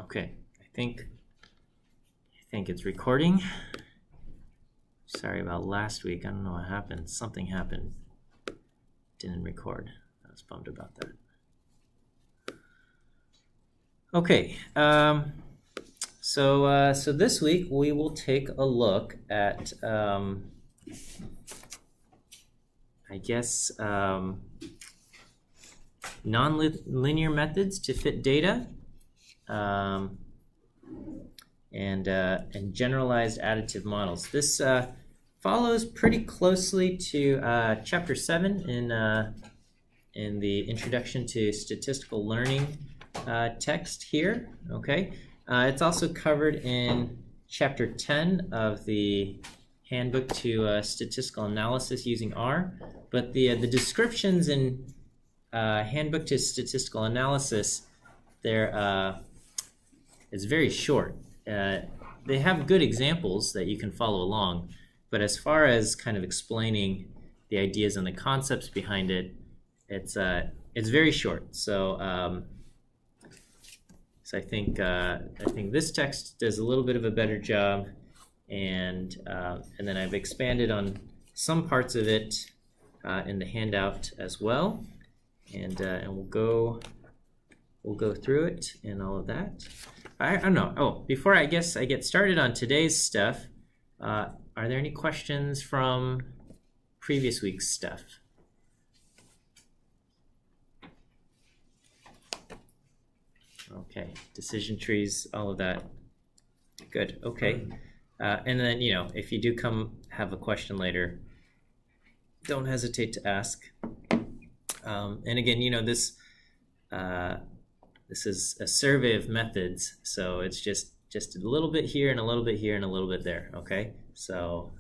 Okay, I think it's recording. Sorry about last week. I don't know what happened. Something happened. Didn't record. I was bummed about that. Okay, so this week we will take a look at non-linear methods to fit data, and generalized additive models. This follows pretty closely to chapter 7 in the Introduction to Statistical Learning text here. Okay, it's also covered in chapter 10 of the Handbook to Statistical Analysis using R. But the descriptions in Handbook to Statistical Analysis, it's very short. They have good examples that you can follow along, but as far as kind of explaining the ideas and the concepts behind it, it's very short. So I think this text does a little bit of a better job, and then I've expanded on some parts of it in the handout as well, and we'll go through it and all of that. I don't know. Oh, before I get started on today's stuff, are there any questions from previous week's stuff? Okay, decision trees, all of that. Good. Okay. And then, if you do have a question later, don't hesitate to ask. And again, this is a survey of methods, so it's just a little bit here and a little bit here and a little bit there. Okay, so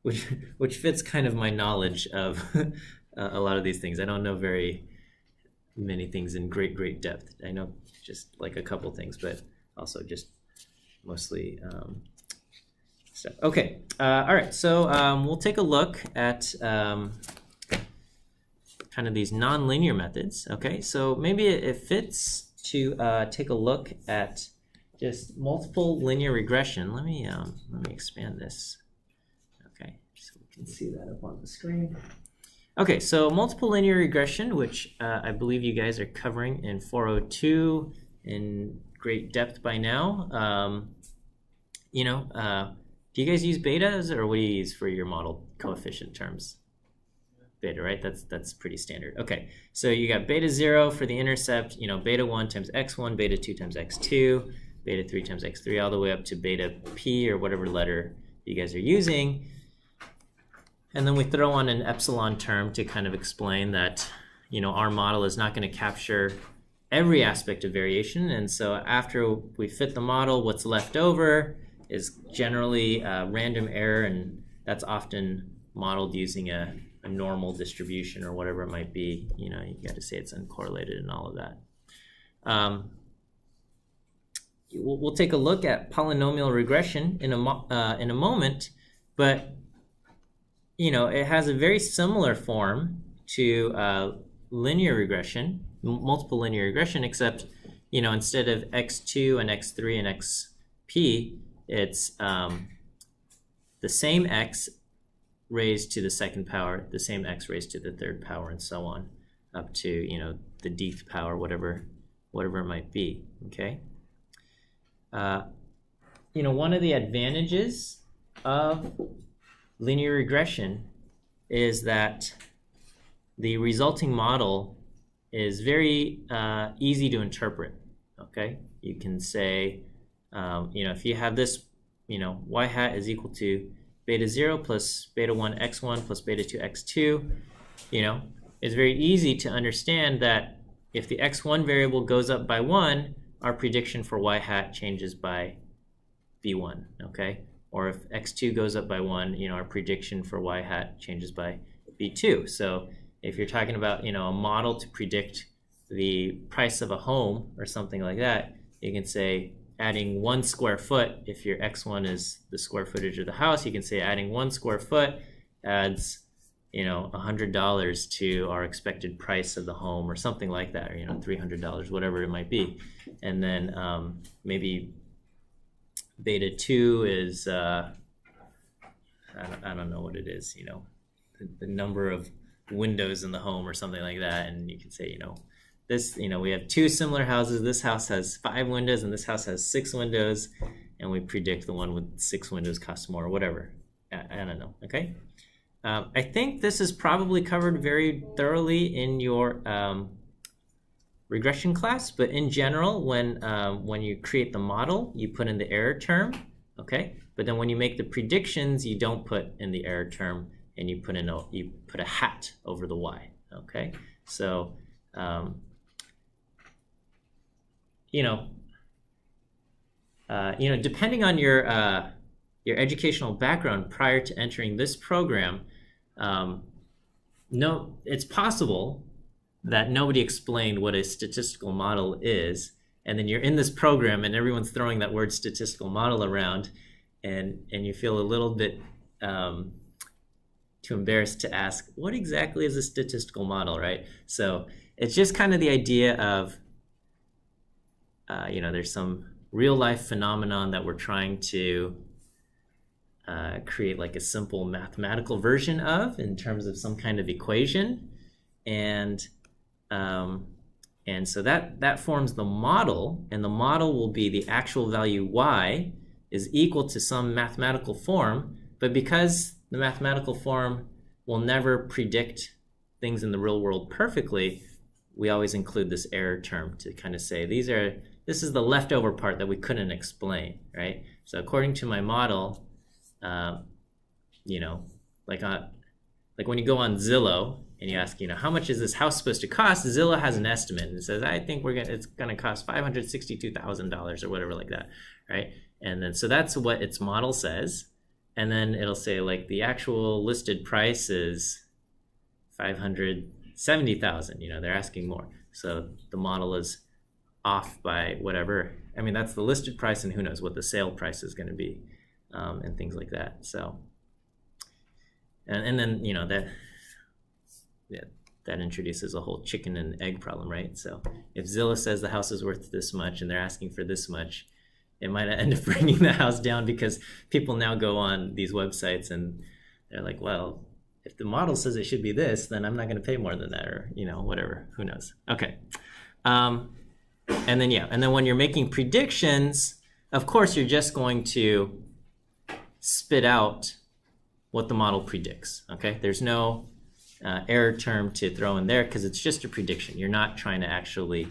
which fits kind of my knowledge of a lot of these things. I don't know very many things in great depth. I know just like a couple things, but also just mostly stuff. Okay, all right. So we'll take a look at kind of these non-linear methods. Okay, so maybe it fits to take a look at just multiple linear regression. Let me expand this. Okay, so we can see that up on the screen. Okay, so multiple linear regression, which I believe you guys are covering in 402 in great depth by now. Do you guys use betas, or what do you use for your model coefficient terms? Beta, right? That's pretty standard. Okay, so you got beta 0 for the intercept, beta 1 times x1, beta 2 times x2, beta 3 times x3, all the way up to beta p, or whatever letter you guys are using. And then we throw on an epsilon term to kind of explain that, our model is not going to capture every aspect of variation. And so after we fit the model, what's left over is generally random error, and that's often modeled using a normal distribution or whatever it might be. You got to say it's uncorrelated and all of that. We'll take a look at polynomial regression in a moment, but it has a very similar form to linear regression, multiple linear regression, except instead of x2 and x3 and xp, it's the same x raised to the second power, the same x raised to the third power, and so on, up to the dth power, whatever it might be. Okay. One of the advantages of linear regression is that the resulting model is very easy to interpret. Okay, you can say, if you have this, y hat is equal to beta 0 plus beta 1 x1 plus beta 2 x2, it's very easy to understand that if the x1 variable goes up by 1, our prediction for y hat changes by b1, okay? Or if x2 goes up by 1, our prediction for y hat changes by b2. So if you're talking about, a model to predict the price of a home or something like that, you can say adding 1 square foot, if your x1 is the square footage of the house, you can say adding 1 square foot adds, $100 to our expected price of the home or something like that, or $300, whatever it might be. And then maybe beta 2 is I don't know what it is, the number of windows in the home or something like that. And you can say, this, we have 2 similar houses. This house has 5 windows and this house has 6 windows, and we predict the one with 6 windows costs more, or whatever. I don't know. Okay. I think this is probably covered very thoroughly in your regression class, but in general, when you create the model, you put in the error term, okay? But then when you make the predictions, you don't put in the error term, and you put a hat over the y, okay? So, depending on your educational background prior to entering this program, it's possible that nobody explained what a statistical model is, and then you're in this program and everyone's throwing that word statistical model around, and you feel a little bit too embarrassed to ask, what exactly is a statistical model, right? So it's just kind of the idea of, there's some real life phenomenon that we're trying to create like a simple mathematical version of in terms of some kind of equation, and so that forms the model, and the model will be the actual value y is equal to some mathematical form, but because the mathematical form will never predict things in the real world perfectly, we always include this error term to kind of say this is the leftover part that we couldn't explain, right? So according to my model, like when you go on Zillow and you ask, how much is this house supposed to cost? Zillow has an estimate and it says, I think it's gonna cost $562,000 or whatever like that, right? And then so that's what its model says, and then it'll say like the actual listed price is $570,000. They're asking more, so the model is off by whatever. I mean, that's the listed price, and who knows what the sale price is going to be, and things like that. So, and then that introduces a whole chicken and egg problem, right? So if Zillow says the house is worth this much and they're asking for this much, it might end up bringing the house down, because people now go on these websites and they're like, well, if the model says it should be this, then I'm not going to pay more than that, or whatever. Who knows? Okay. And then when you're making predictions, of course, you're just going to spit out what the model predicts. Okay. There's no error term to throw in there, because it's just a prediction. You're not trying to actually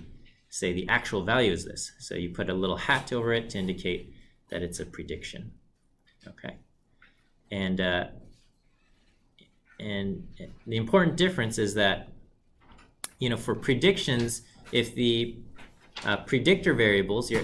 say the actual value is this. So you put a little hat over it to indicate that it's a prediction. Okay. And the important difference is that, for predictions, if the predictor variables, your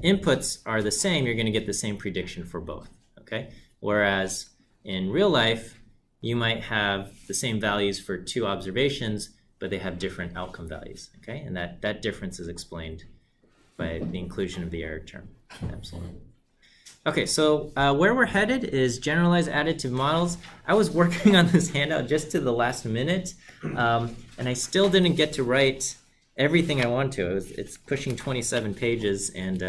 inputs are the same, you're going to get the same prediction for both. Okay. Whereas in real life, you might have the same values for 2 observations, but they have different outcome values. Okay. And that difference is explained by the inclusion of the error term. Absolutely. Okay, so where we're headed is generalized additive models. I was working on this handout just to the last minute, and I still didn't get to write everything I wanted to. It's pushing 27 pages, and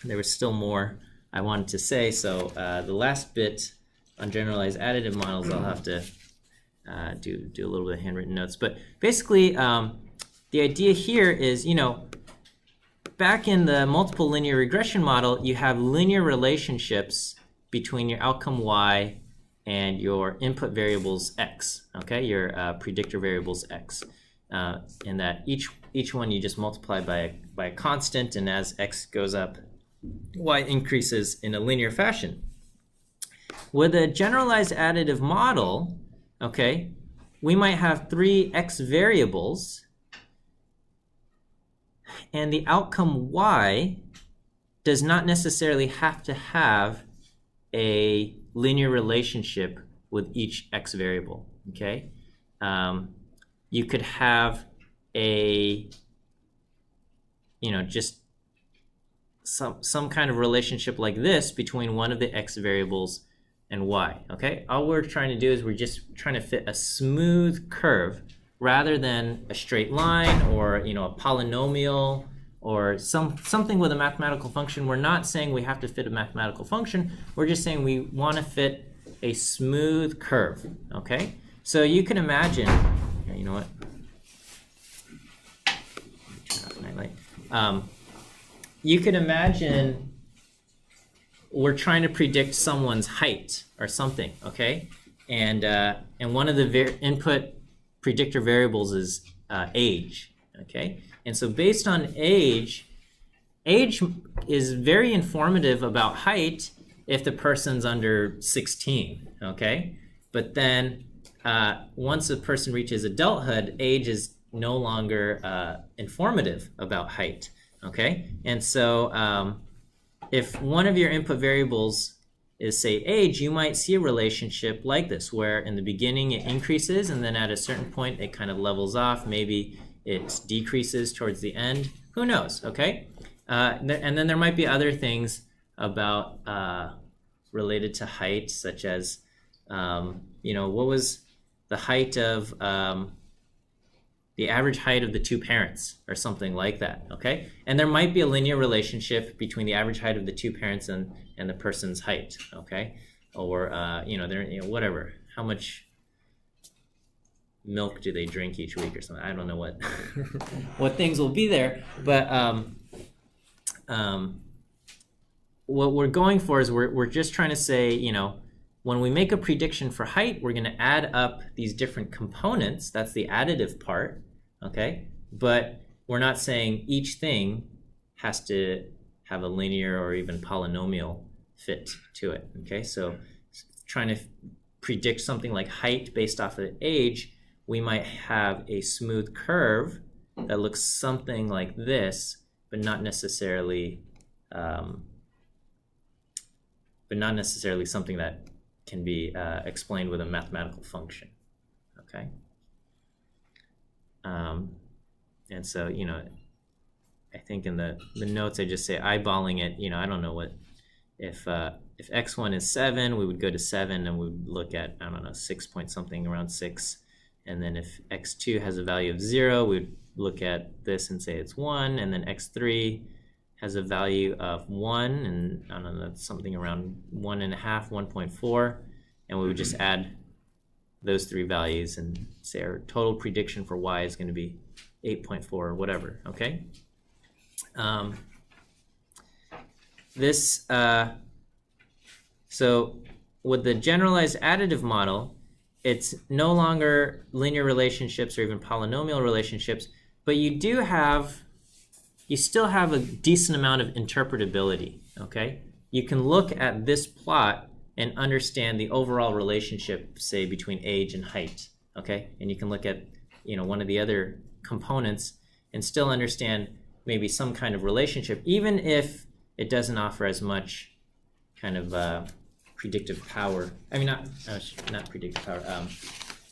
there was still more I wanted to say. So the last bit on generalized additive models, I'll have to do a little bit of handwritten notes. But basically, the idea here is, back in the multiple linear regression model, you have linear relationships between your outcome y and your input variables x, okay, your predictor variables x, and that each one you just multiply by a constant, and as x goes up, y increases in a linear fashion. With a generalized additive model, okay, we might have 3 x variables, and the outcome y does not necessarily have to have a linear relationship with each x variable, okay? You could have just some kind of relationship like this between one of the x variables and y, okay? All we're trying to do is we're just trying to fit a smooth curve rather than a straight line or, you know, a polynomial or something with a mathematical function. We're not saying we have to fit a mathematical function. We're just saying we want to fit a smooth curve, okay? So you can imagine, here, you know what? Turn off the nightlight. You can imagine we're trying to predict someone's height or something, okay? And one of the input predictor variables is age, okay? And so based on age is very informative about height if the person's under 16, okay? But then once a person reaches adulthood, age is no longer informative about height, okay? And so if one of your input variables is, say, age, you might see a relationship like this, where in the beginning it increases, and then at a certain point it kind of levels off. Maybe it decreases towards the end. Who knows, okay? And then there might be other things about related to height, such as, you know, what was the height of the average height of the two parents or something like that, okay? And there might be a linear relationship between the average height of the two parents and the person's height, okay? Or, you know, whatever. How much milk do they drink each week or something? I don't know what what things will be there, but what we're going for is we're just trying to say, you know, when we make a prediction for height, we're going to add up these different components. That's the additive part, okay? But we're not saying each thing has to have a linear or even polynomial fit to it, okay? So trying to predict something like height based off of age, we might have a smooth curve that looks something like this, but not necessarily something that can be explained with a mathematical function, okay? And so, you know, I think in the notes I just say eyeballing it, you know, I don't know what, if x1 is 7, we would go to 7 and we would look at, I don't know, 6 point something, around 6. And then if x2 has a value of 0, we would look at this and say it's 1, and then x3 has a value of 1, and I don't know, that's something around 1.5, 1.4, and we would just add those three values and say our total prediction for y is going to be 8.4 or whatever, okay? So with the generalized additive model, it's no longer linear relationships or even polynomial relationships, but you still have a decent amount of interpretability, okay? You can look at this plot and understand the overall relationship, say, between age and height, okay? And you can look at, you know, one of the other components and still understand maybe some kind of relationship, even if it doesn't offer as much kind of predictive power. I mean, not predictive power,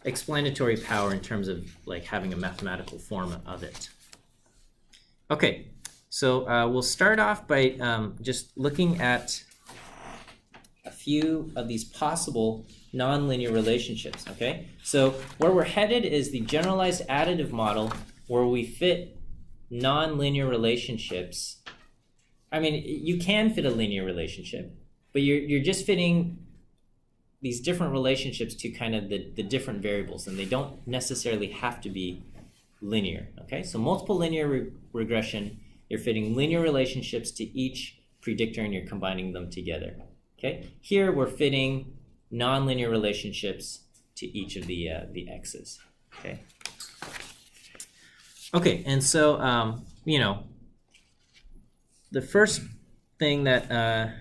explanatory power in terms of like having a mathematical form of it. Okay, so we'll start off by just looking at a few of these possible nonlinear relationships, okay? So where we're headed is the generalized additive model, where we fit nonlinear relationships. I mean, you can fit a linear relationship, but you're just fitting these different relationships to kind of the different variables, and they don't necessarily have to be linear, okay? So multiple linear regression, you're fitting linear relationships to each predictor and you're combining them together, okay? Here we're fitting nonlinear relationships to each of the x's, okay? Okay, and so, you know, the first thing that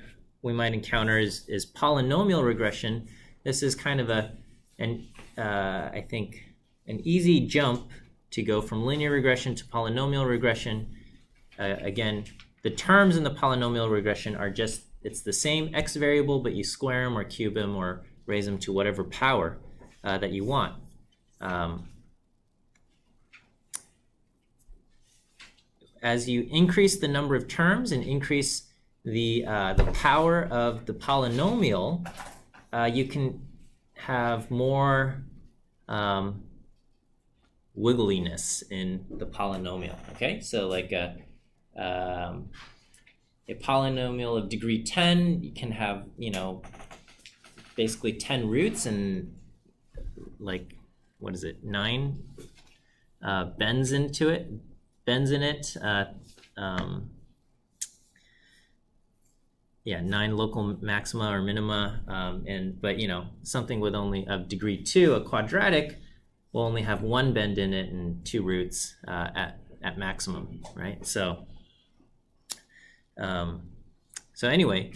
we might encounter is polynomial regression. This is kind of I think, an easy jump to go from linear regression to polynomial regression. Again, the terms in the polynomial regression are just, it's the same x variable, but you square them or cube them or raise them to whatever power that you want. As you increase the number of terms and increase the power of the polynomial, you can have more wiggliness in the polynomial. Okay, so like a polynomial of degree 10, you can have, basically 10 roots and like, what is it, 9 bends in it. 9 local maxima or minima, but something with only of degree 2, a quadratic, will only have 1 bend in it and 2 roots at maximum, right? So anyway,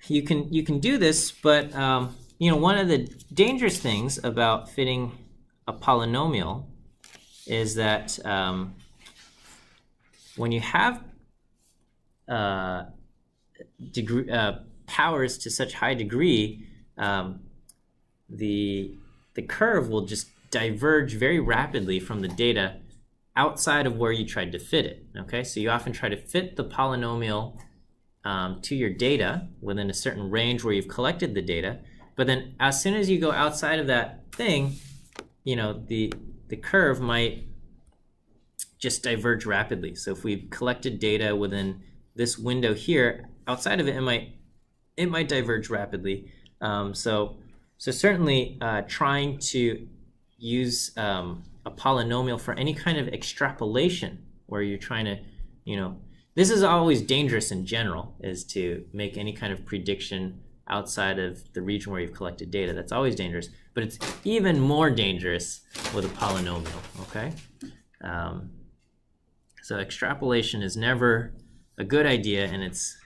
you can do this, but one of the dangerous things about fitting a polynomial is that when you have powers to such high degree, the curve will just diverge very rapidly from the data outside of where you tried to fit it. Okay, so you often try to fit the polynomial to your data within a certain range where you've collected the data, but then as soon as you go outside of that thing, the curve might just diverge rapidly. So if we've collected data within this window here, outside of it, it might diverge rapidly. So certainly trying to use a polynomial for any kind of extrapolation where you're trying to, this is always dangerous in general, is to make any kind of prediction outside of the region where you've collected data. That's always dangerous, but it's even more dangerous with a polynomial, okay? So extrapolation is never a good idea, and it's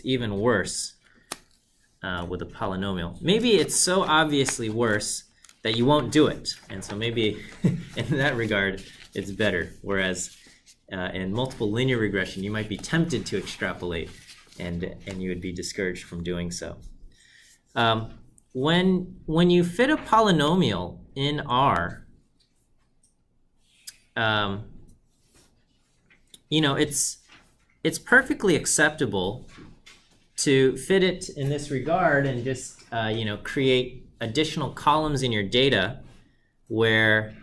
even worse with a polynomial. Maybe it's so obviously worse that you won't do it, and so maybe in that regard it's better, whereas in multiple linear regression you might be tempted to extrapolate, and you would be discouraged from doing so. When you fit a polynomial in R, it's perfectly acceptable to fit it in this regard and just create additional columns in your data where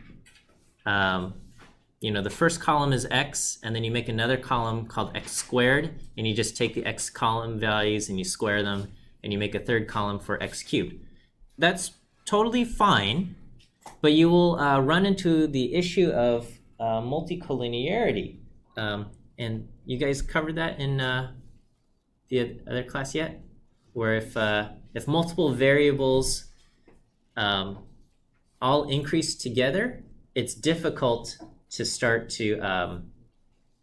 the first column is x, and then you make another column called x squared, and you just take the x column values and you square them, and you make a third column for x cubed. That's totally fine, but you will run into the issue of multicollinearity. And you guys covered that in the other class yet? Where if multiple variables all increase together, it's difficult to start to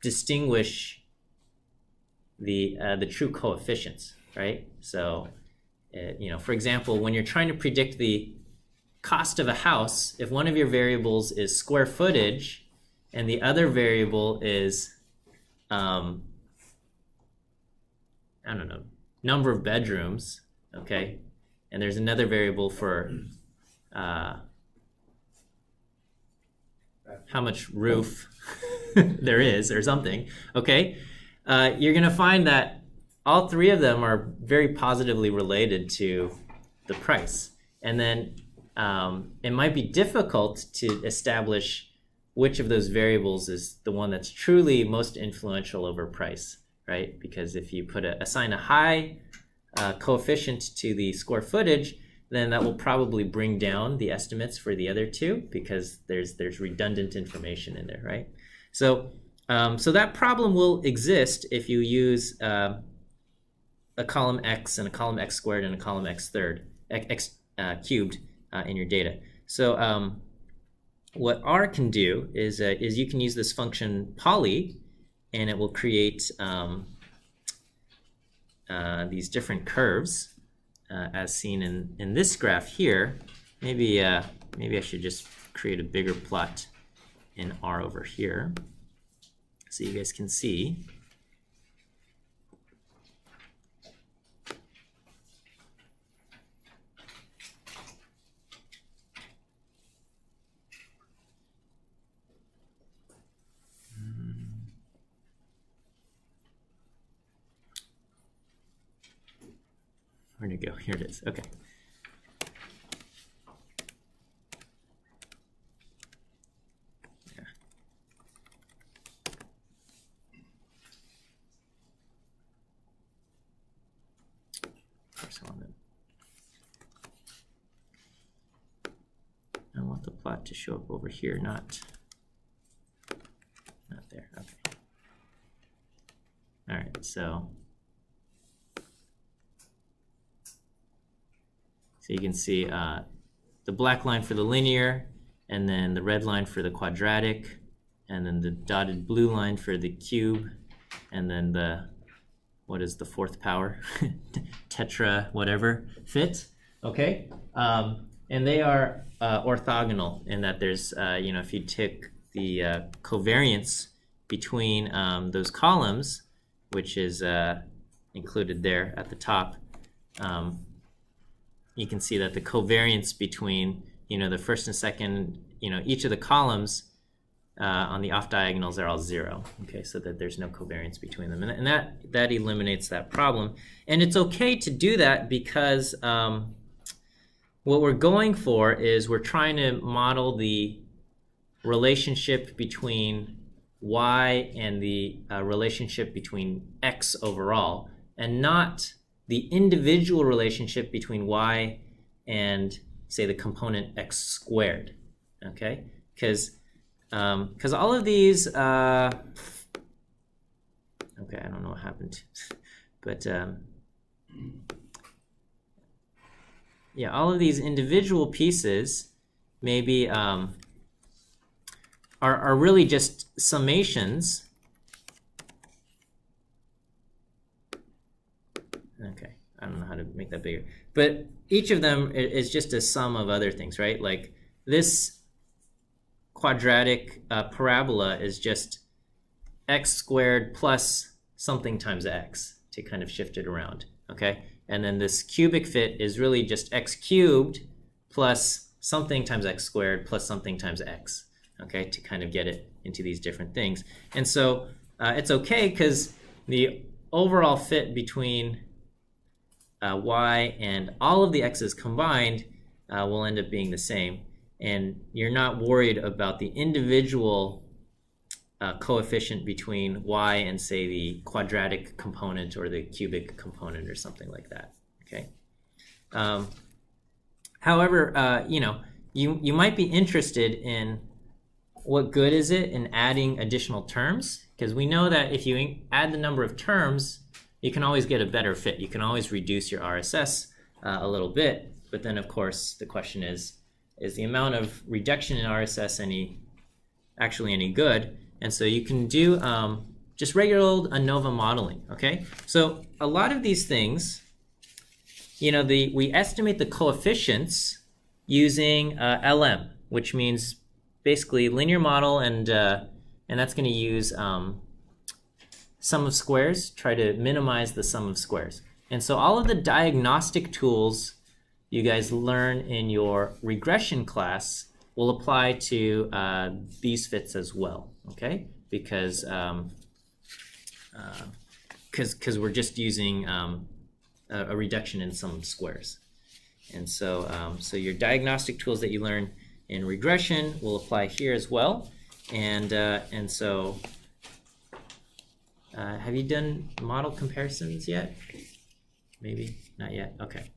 distinguish the true coefficients, right? So, for example, when you're trying to predict the cost of a house, if one of your variables is square footage and the other variable is number of bedrooms, okay, and there's another variable for how much roof there is or something, okay, you're going to find that all three of them are very positively related to the price. And then it might be difficult to establish which of those variables is the one that's truly most influential over price, right? Because if you assign a high coefficient to the square footage, then that will probably bring down the estimates for the other two because there's redundant information in there, right? So that problem will exist if you use a column x and a column x squared and a column x cubed in your data. So what R can do is you can use this function poly, and it will create these different curves as seen in this graph here. Maybe I should just create a bigger plot in R over here so you guys can see. Where'd it go? Here it is. Okay. Yeah. Of course, I want the plot to show up over here, not there. Okay. All right, so you can see the black line for the linear, and then the red line for the quadratic, and then the dotted blue line for the cube, and then the, what is the fourth power? Tetra whatever fit, okay? And they are orthogonal in that there's, if you take the covariance between those columns, which is included there at the top, you can see that the covariance between, the first and second, each of the columns on the off diagonals are all 0. Okay, so that there's no covariance between them, and that eliminates that problem. And it's okay to do that because what we're going for is we're trying to model the relationship between y and the relationship between x overall, and not the individual relationship between y and, say, the component x squared, okay? Because all of these, okay, I don't know what happened, but yeah, all of these individual pieces maybe are really just summations. Okay, I don't know how to make that bigger. But each of them is just a sum of other things, right? Like this quadratic parabola is just x squared plus something times x to kind of shift it around, okay? And then this cubic fit is really just x cubed plus something times x squared plus something times x, okay, to kind of get it into these different things. And so it's okay because the overall fit between y and all of the x's combined will end up being the same. And you're not worried about the individual coefficient between y and, say, the quadratic component or the cubic component or something like that, okay? However, you might be interested in what good is it in adding additional terms, because we know that if you add the number of terms, you can always get a better fit. You can always reduce your RSS a little bit, but then of course the question is the amount of reduction in RSS actually any good? And so you can do just regular old ANOVA modeling, okay? So a lot of these things, we estimate the coefficients using LM, which means basically linear model, and that's going to use sum of squares, try to minimize the sum of squares. And so all of the diagnostic tools you guys learn in your regression class will apply to these fits as well, okay? Because we're just using a reduction in sum of squares. And so, so your diagnostic tools that you learn in regression will apply here as well. And so, have you done model comparisons yet? Maybe not yet. Okay,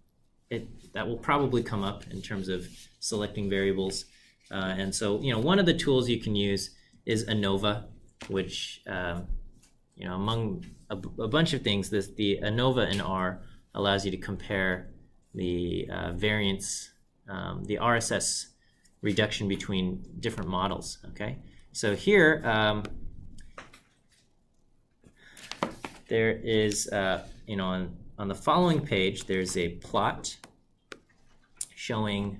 that will probably come up in terms of selecting variables. And so, one of the tools you can use is ANOVA, which, among a bunch of things, the ANOVA in R allows you to compare the variance, the RSS reduction between different models, okay? So here, there is, on the following page, there's a plot showing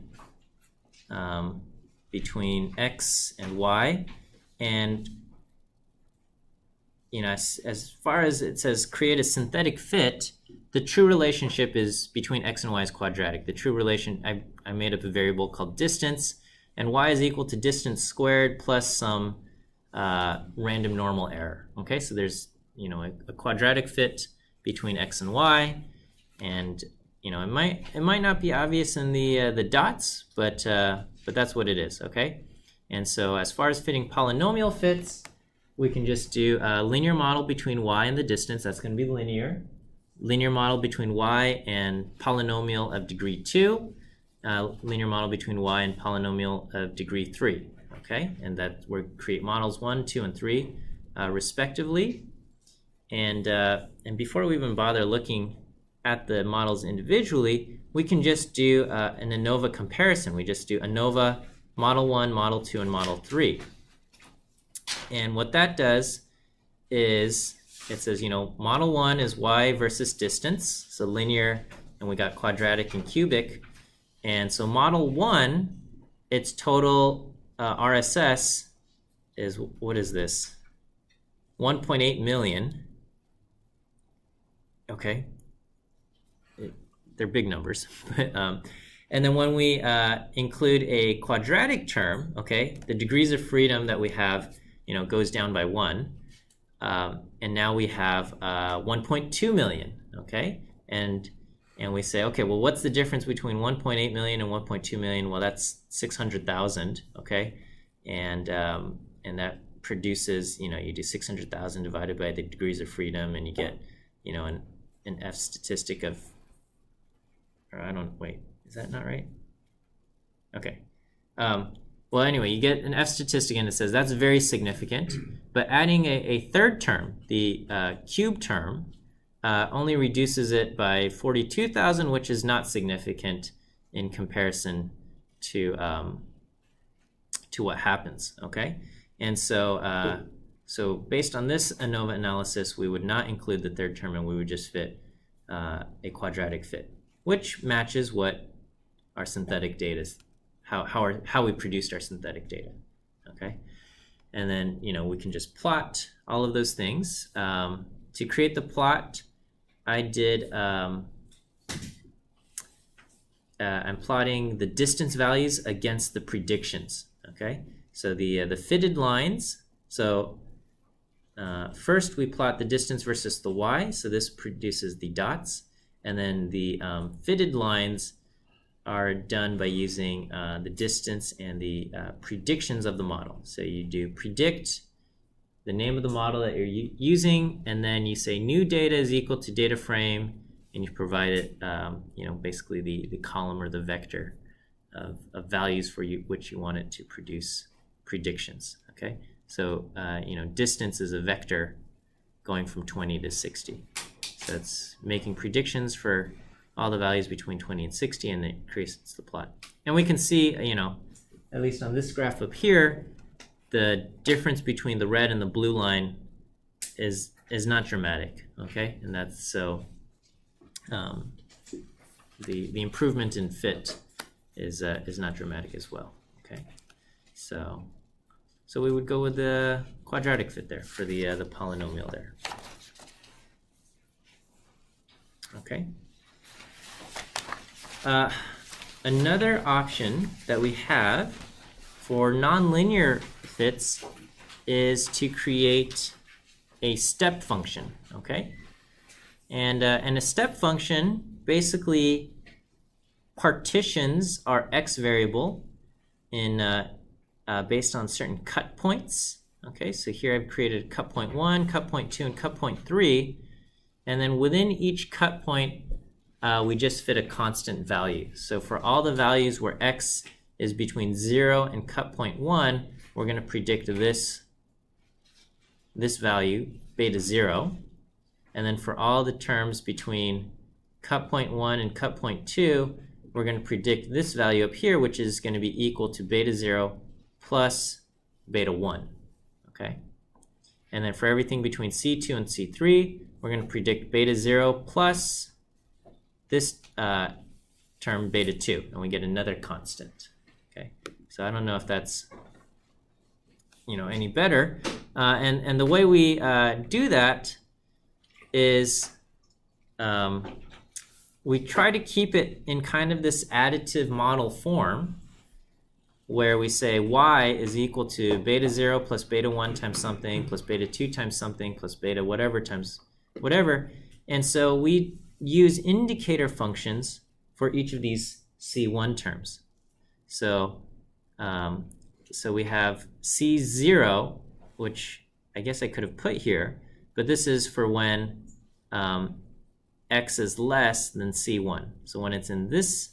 between x and y, and as far as it says create a synthetic fit, the true relationship is between x and y is quadratic. The true relation, I made up a variable called distance, and y is equal to distance squared plus some random normal error. Okay, so there's a quadratic fit between x and y, and you know, it might not be obvious in the dots, but that's what it is, okay? And so as far as fitting polynomial fits, we can just do a linear model between y and the distance. That's going to be linear. Linear model between y and polynomial of degree 2. Linear model between y and polynomial of degree 3. Okay, and that we create models 1, 2, and 3 respectively. And before we even bother looking at the models individually, we can just do an ANOVA comparison. We just do ANOVA model 1, model 2, and model 3. And what that does is it says, you know, model 1 is y versus distance, so linear, and we got quadratic and cubic. And so model 1, its total RSS is, what is this? 1.8 million. Okay. They're big numbers. And then when we include a quadratic term, okay, the degrees of freedom that we have, you know, goes down by 1. And now we have 1.2 million, okay? And we say, okay, well, what's the difference between 1.8 million and 1.2 million? Well, that's 600,000, okay? And that produces, you know, you do 600,000 divided by the degrees of freedom, and you get, you know, an F statistic of, or I don't, wait, is that not right? Okay. Well, anyway, you get an F statistic, and it says that's very significant. But adding a third term, the cube term, only reduces it by 42,000, which is not significant in comparison to what happens. Okay, and so so based on this ANOVA analysis, we would not include the third term, and we would just fit a quadratic fit, which matches what our synthetic data is. How we produced our synthetic data, okay? And then, you know, we can just plot all of those things. To create the plot, I did, I'm plotting the distance values against the predictions, okay? So the fitted lines, so first we plot the distance versus the y, so this produces the dots, and then the fitted lines are done by using the distance and the predictions of the model. So you do predict the name of the model that you're using, and then you say new data is equal to data frame, and you provide it, you know, basically the column or the vector of values for you which you want it to produce predictions. Okay, so you know, distance is a vector going from 20 to 60. So it's making predictions for all the values between 20 and 60, and it creates the plot. And we can see, you know, at least on this graph up here, the difference between the red and the blue line is not dramatic, okay? And that's so the improvement in fit is not dramatic as well, okay? So we would go with the quadratic fit there for the polynomial there, okay? Another option that we have for nonlinear fits is to create a step function, okay? And a step function basically partitions our x variable in based on certain cut points, okay? So here I've created cut point 1, cut point 2, and cut point 3, and then within each cut point we just fit a constant value. So for all the values where x is between 0 and cut point 1, we're going to predict this value, beta 0. And then for all the terms between cut point 1 and cut point 2, we're going to predict this value up here, which is going to be equal to beta 0 plus beta 1. Okay? And then for everything between C2 and C3, we're going to predict beta 0 plus this term beta 2, and we get another constant. Okay, so I don't know if that's, you know, any better. And the way we do that is we try to keep it in kind of this additive model form, where we say y is equal to beta 0 plus beta 1 times something plus beta 2 times something plus beta whatever times whatever. And so we use indicator functions for each of these C1 terms. So, so we have C0, which I guess I could have put here, but this is for when x is less than C1. So when it's in this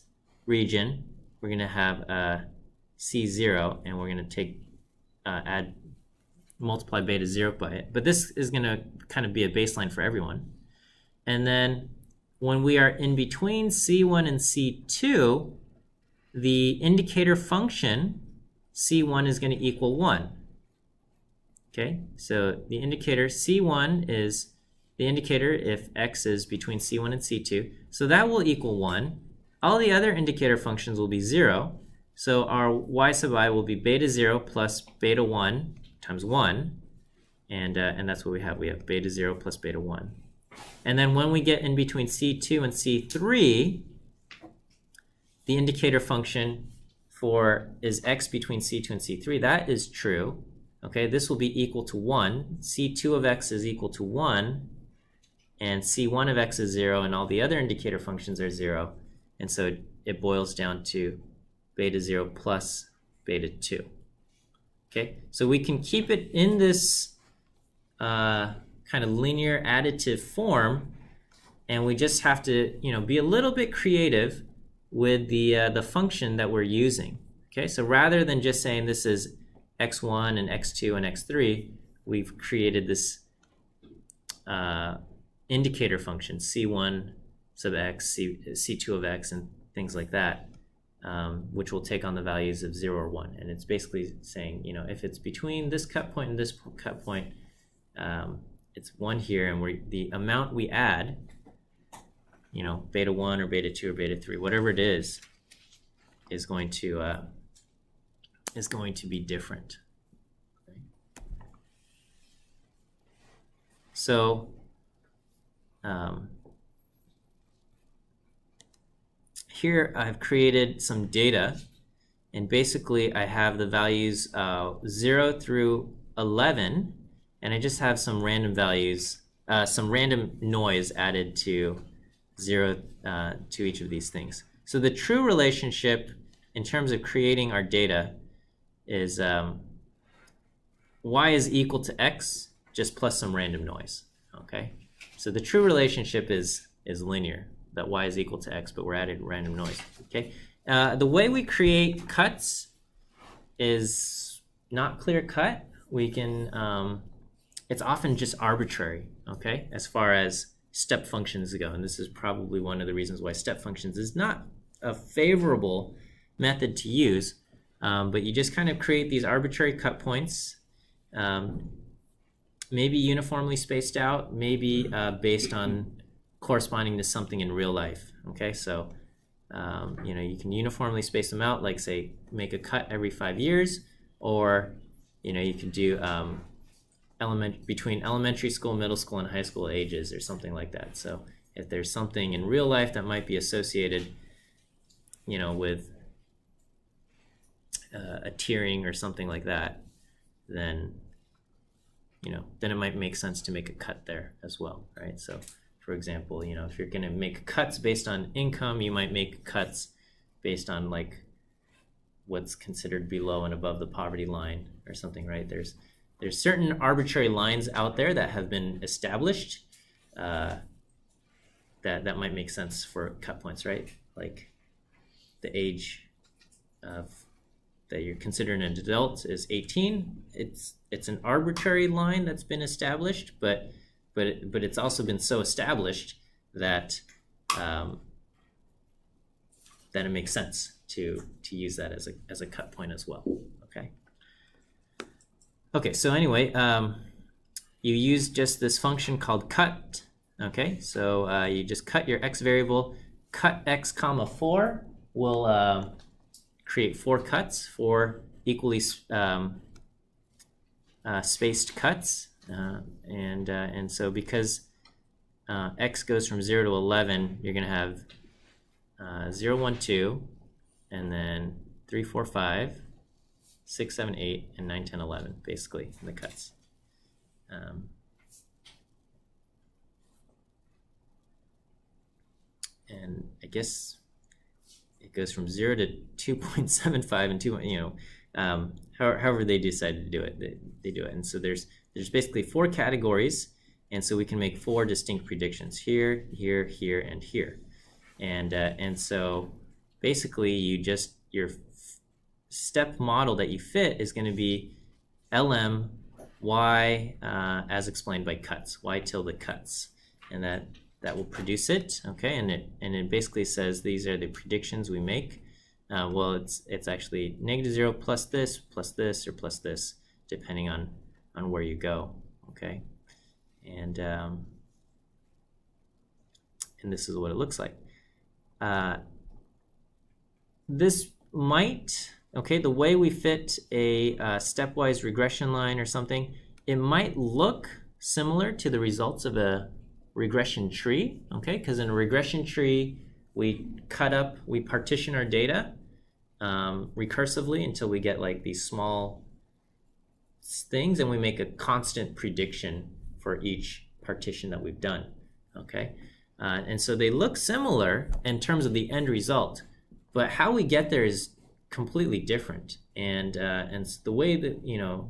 region, we're going to have C0, and we're going to take multiply beta 0 by it. But this is going to kind of be a baseline for everyone. And then when we are in between C1 and C2, the indicator function C1 is going to equal 1. Okay, so the indicator C1 is the indicator if x is between C1 and C2. So that will equal 1. All the other indicator functions will be 0. So our y sub I will be beta 0 plus beta 1 times 1. And that's what we have. We have beta 0 plus beta 1. And then when we get in between C2 and C3, the indicator function is x between C2 and C3. That is true. Okay, this will be equal to 1. C2 of x is equal to 1. And C1 of x is 0. And all the other indicator functions are 0. And so it boils down to beta 0 plus beta 2. Okay, so we can keep it in this kind of linear additive form, and we just have to, be a little bit creative with the function that we're using. Okay, so rather than just saying this is x1 and x2 and x3, we've created this indicator function, c1 sub x, c2 of x, and things like that, which will take on the values of 0 or 1. And it's basically saying, if it's between this cut point and this cut point, it's 1 here, and the amount we add, beta 1 or beta 2 or beta 3, whatever it is going to be different. Okay. So here I've created some data, and basically I have the values 0 through 11, and I just have some random values, some random noise added to 0 to each of these things. So the true relationship in terms of creating our data is y is equal to x just plus some random noise. Okay, so the true relationship is linear, that y is equal to x, but we're adding random noise. Okay, the way we create cuts is not clear cut. We can it's often just arbitrary. Okay, as far as step functions go, and this is probably one of the reasons why step functions is not a favorable method to use, but you just kind of create these arbitrary cut points, maybe uniformly spaced out, maybe based on corresponding to something in real life. Okay, so you can uniformly space them out, like say make a cut every 5 years, or you can do between elementary school, middle school, and high school ages, or something like that. So if there's something in real life that might be associated, with a tiering or something like that, then then it might make sense to make a cut there as well, right? So for example, if you're going to make cuts based on income, you might make cuts based on like what's considered below and above the poverty line or something, right? There's certain arbitrary lines out there that have been established that might make sense for cut points, right? Like the age that you're considered an adult is 18. It's an arbitrary line that's been established, but it's also been so established that that it makes sense to use that as a cut point as well. Okay, so anyway, you use just this function called cut. Okay, so you just cut your x variable. Cut x comma 4 will create 4 cuts, 4 equally spaced cuts, and so because x goes from 0 to 11, you're going to have 0, 1, 2, and then 3, 4, 5, 6, 7, 8, and 9, 10, 11, basically, in the cuts. and I guess it goes from 0 to 2.75 and 2, however they decide to do it, they do it. And so there's basically 4 categories, and so we can make 4 distinct predictions: here, here, here, and here. And so basically your step model that you fit is going to be LM y as explained by cuts, y tilde cuts, and that will produce it, okay? And it basically says these are the predictions we make. Well, it's actually -0 plus this, or plus this, depending on where you go, okay? And this is what it looks like. This might, okay, the way we fit a stepwise regression line or something, it might look similar to the results of a regression tree, okay? Because in a regression tree, we partition our data recursively until we get like these small things, and we make a constant prediction for each partition that we've done, okay? And so they look similar in terms of the end result, but how we get there is completely different. And the way that,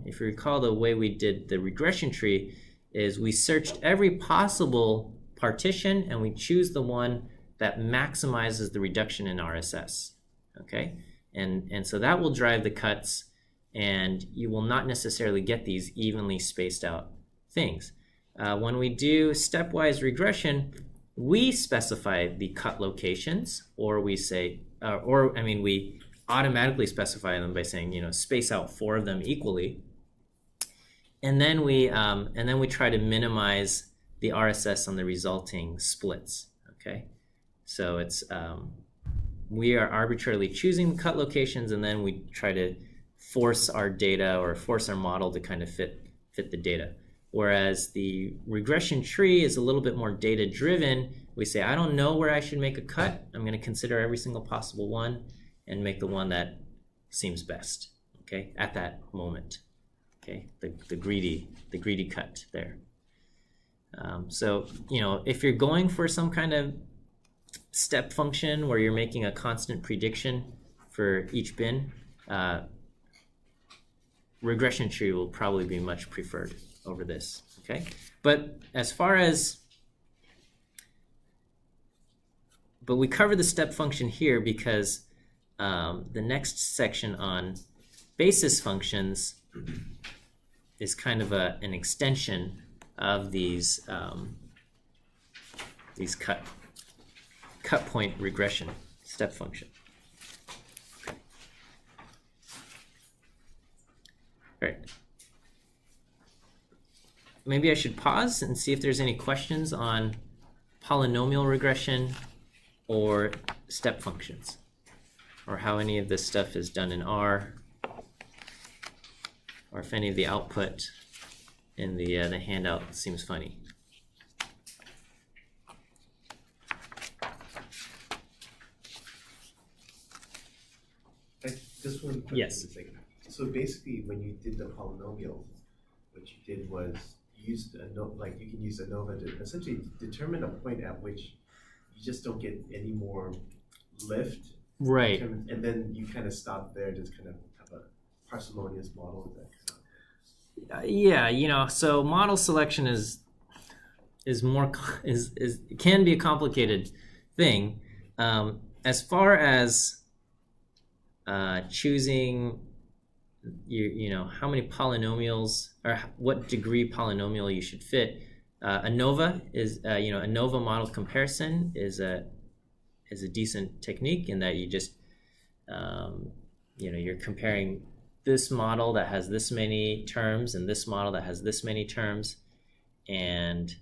if you recall, the way we did the regression tree is we searched every possible partition and we choose the one that maximizes the reduction in RSS, okay? And so that will drive the cuts, and you will not necessarily get these evenly spaced out things. When we do stepwise regression, we specify the cut locations, or we say, we automatically specify them by saying, space out 4 of them equally, and then we try to minimize the RSS on the resulting splits. Okay, so it's we are arbitrarily choosing cut locations, and then we try to force our data or force our model to kind of fit the data. Whereas the regression tree is a little bit more data driven. We say, I don't know where I should make a cut. I'm going to consider every single possible one and make the one that seems best, okay, at that moment. Okay, the greedy cut there. So, if you're going for some kind of step function where you're making a constant prediction for each bin, regression tree will probably be much preferred over this, okay? But we cover the step function here because the next section on basis functions is kind of an extension of these cut point regression step function. All right. Maybe I should pause and see if there's any questions on polynomial regression or step functions, or how any of this stuff is done in R, or if any of the output in the handout seems funny. Just one question. Yes. So basically, when you did the polynomial, what you did was you used you can use ANOVA to essentially determine a point at which you just don't get any more lift. Right. And then you kind of stop there, just kind of have a parsimonious model of that. Yeah, so model selection can be a complicated thing. As far as choosing how many polynomials or what degree polynomial you should fit, ANOVA is ANOVA model comparison is a decent technique in that you just you're comparing this model that has this many terms and this model that has this many terms, and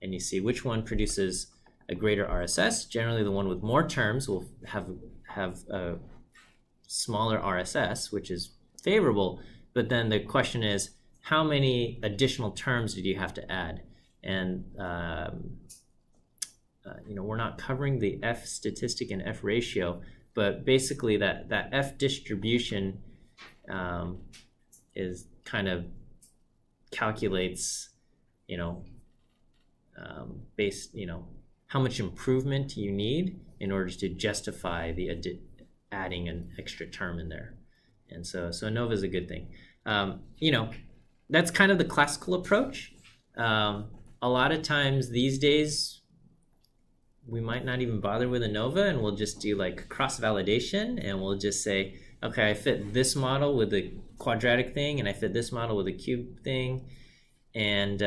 you see which one produces a greater RSS. Generally, the one with more terms will have a smaller RSS, which is favorable. But then the question is, how many additional terms did you have to add? And we're not covering the F statistic and F ratio, but basically that F distribution is kind of calculates, how much improvement you need in order to justify the adding an extra term in there. And so ANOVA is a good thing. You know, that's kind of the classical approach. A lot of times these days, we might not even bother with ANOVA, and we'll just do like cross-validation, and we'll just say, okay, I fit this model with the quadratic thing, and I fit this model with the cube thing, and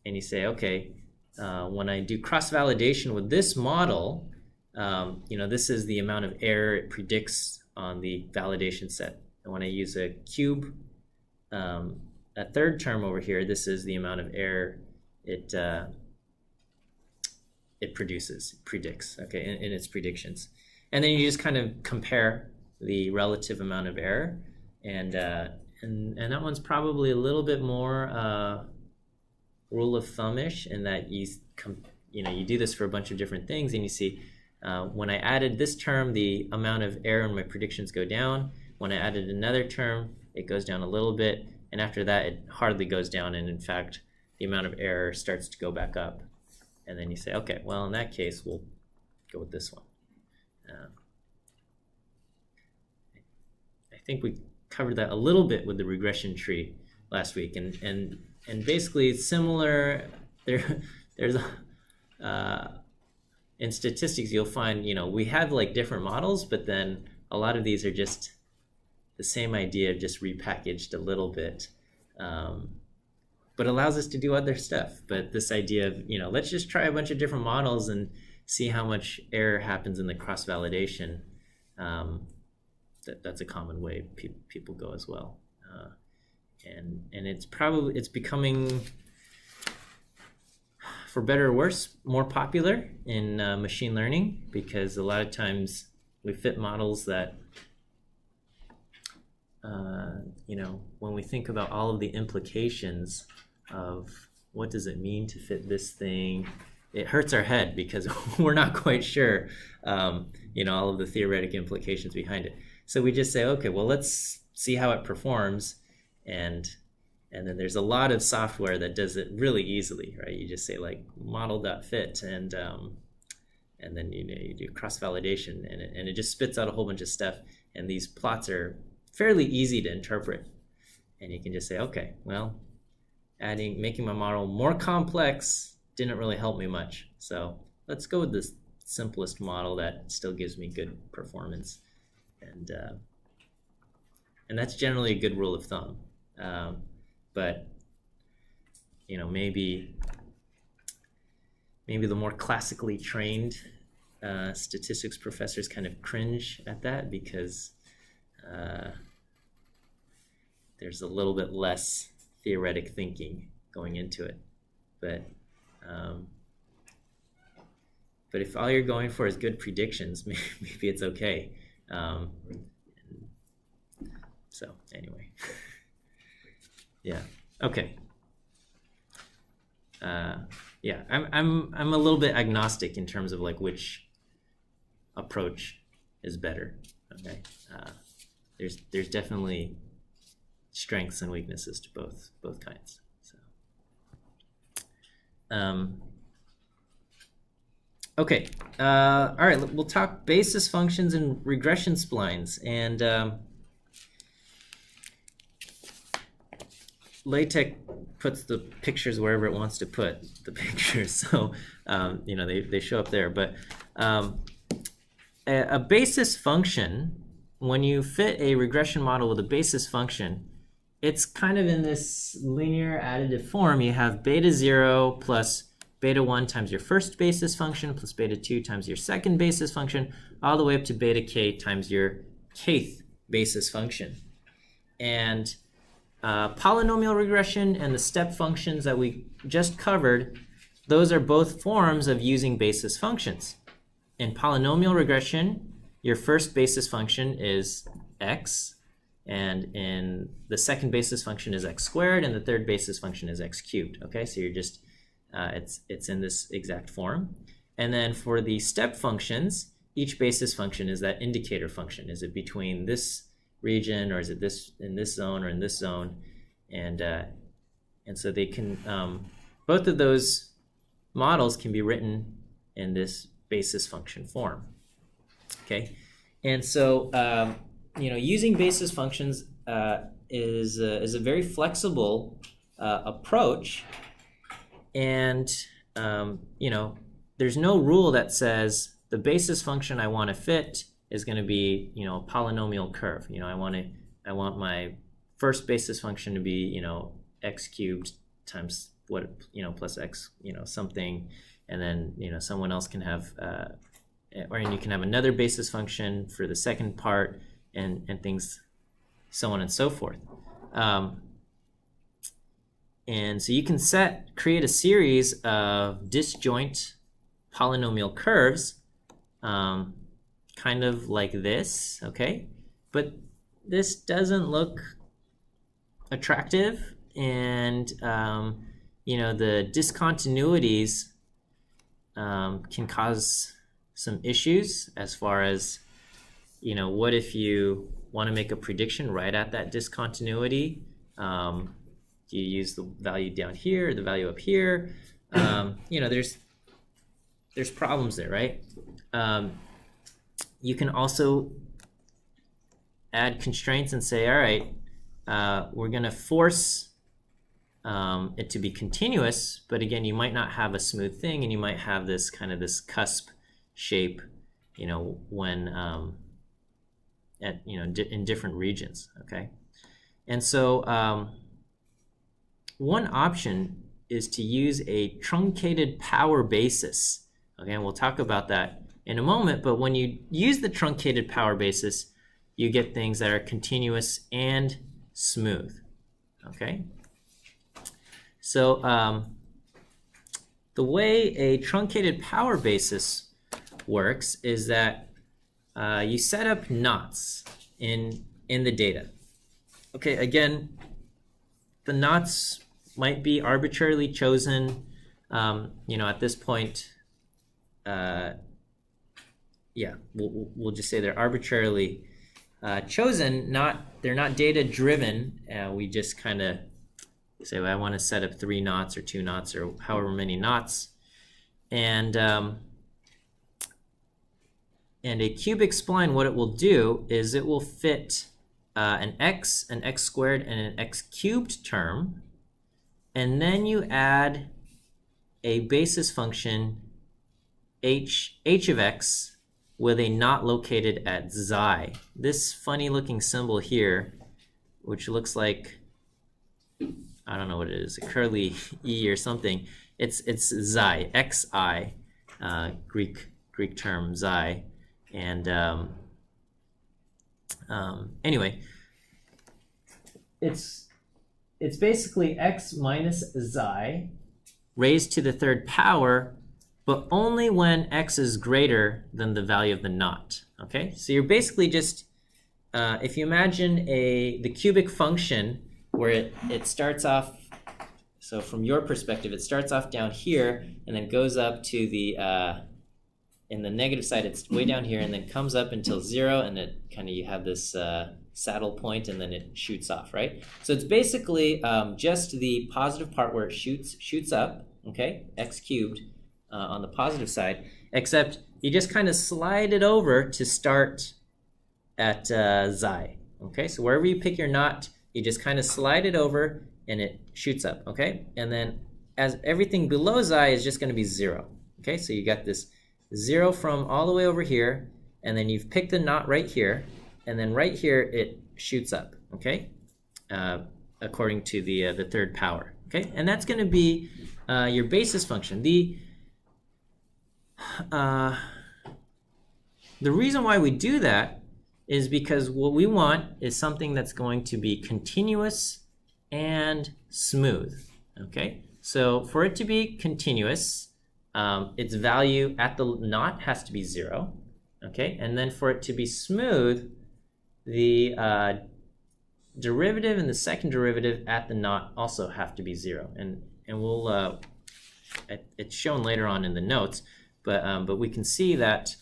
you say, okay, when I do cross-validation with this model, you know, this is the amount of error it predicts on the validation set. And when I use a cube, a third term over here, this is the amount of error it predicts, okay, in its predictions. And then you just kind of compare the relative amount of error, and that one's probably a little bit more rule of thumb-ish in that you do this for a bunch of different things, and you see when I added this term, the amount of error in my predictions go down. When I added another term, it goes down a little bit, and after that, it hardly goes down, and in fact, the amount of error starts to go back up. And then you say, okay, well, in that case, we'll go with this one. I think we covered that a little bit with the regression tree last week, and basically it's similar. There's in statistics you'll find, you know, we have like different models, but then a lot of these are just the same idea, just repackaged a little bit. But allows us to do other stuff. But this idea of, you know, let's just try a bunch of different models and see how much error happens in the cross-validation. That's a common way people go as well. And it's becoming, for better or worse, more popular in machine learning, because a lot of times we fit models that, you know, when we think about all of the implications of what does it mean to fit this thing, it hurts our head because we're not quite sure, you know, all of the theoretic implications behind it. So we just say, okay, well, let's see how it performs, and then there's a lot of software that does it really easily, right? You just say like model.fit, and then you do cross-validation, and it just spits out a whole bunch of stuff, and these plots are fairly easy to interpret, and you can just say, okay, well, making my model more complex didn't really help me much, so let's go with this simplest model that still gives me good performance, and that's generally a good rule of thumb. But you know, maybe the more classically trained statistics professors kind of cringe at that, because there's a little bit less theoretic thinking going into it. But if all you're going for is good predictions, maybe it's okay. So anyway, yeah, okay. Yeah, I'm a little bit agnostic in terms of like which approach is better. Okay, there's definitely strengths and weaknesses to both kinds. So, okay, all right. We'll talk basis functions and regression splines, and LaTeX puts the pictures wherever it wants to put the pictures, so you know, they show up there. But a basis function, when you fit a regression model with a basis function, it's kind of in this linear additive form. You have beta 0 plus beta 1 times your first basis function plus beta 2 times your second basis function, all the way up to beta k times your kth basis function. And polynomial regression and the step functions that we just covered, those are both forms of using basis functions. In polynomial regression, your first basis function is x, and in the second basis function is x squared, and the third basis function is x cubed. Okay, so you're just it's in this exact form. And then for the step functions, each basis function is that indicator function. Is it between this region, or is it this in this zone or in this zone? And so they can both of those models can be written in this basis function form. Okay, and so using basis functions is a very flexible approach, and there's no rule that says the basis function I want to fit is going to be a polynomial curve. I want my first basis function to be x cubed times what plus x something, and then someone else can have or you can have another basis function for the second part, and things so on and so forth. And so you can create a series of disjoint polynomial curves, kind of like this, okay? But this doesn't look attractive, and the discontinuities can cause some issues as far as what if you want to make a prediction right at that discontinuity? Do you use the value down here or the value up here? There's problems there, right? You can also add constraints and say, all right, we're going to force it to be continuous, but again, you might not have a smooth thing, and you might have this kind of this cusp shape, when in different regions, okay? And so one option is to use a truncated power basis. Okay, and we'll talk about that in a moment, but when you use the truncated power basis, you get things that are continuous and smooth, okay? So the way a truncated power basis works is that you set up knots in the data. Okay, again, the knots might be arbitrarily chosen. At this point, we'll just say they're arbitrarily chosen. They're not data driven. We just kind of say, well, I want to set up 3 knots or 2 knots or however many knots, and a cubic spline, what it will do is it will fit an x squared, and an x cubed term, and then you add a basis function h of x with a knot located at xi. This funny looking symbol here, which looks like, I don't know what it is, a curly e or something. It's xi, xi, Greek term xi. And anyway, it's basically x minus xi raised to the 3rd power, but only when x is greater than the value of the knot. Okay, so you're basically just if you imagine the cubic function where it starts off. So from your perspective, it starts off down here and then goes up to the in the negative side, it's way down here, and then comes up until 0, and it kind of, you have this saddle point, and then it shoots off, right? So it's basically just the positive part where it shoots up, okay, x cubed on the positive side, except you just kind of slide it over to start at xi, okay? So wherever you pick your knot, you just kind of slide it over, and it shoots up, okay? And then as everything below xi is just going to be 0, okay? So you got this 0 from all the way over here, and then you've picked the knot right here, and then right here it shoots up, okay? According to the 3rd power, okay? And that's going to be your basis function. The reason why we do that is because what we want is something that's going to be continuous and smooth, okay? So for it to be continuous, its value at the knot has to be 0, okay? And then for it to be smooth, the derivative and the second derivative at the knot also have to be 0. And we'll, it's shown later on in the notes, but we can see that,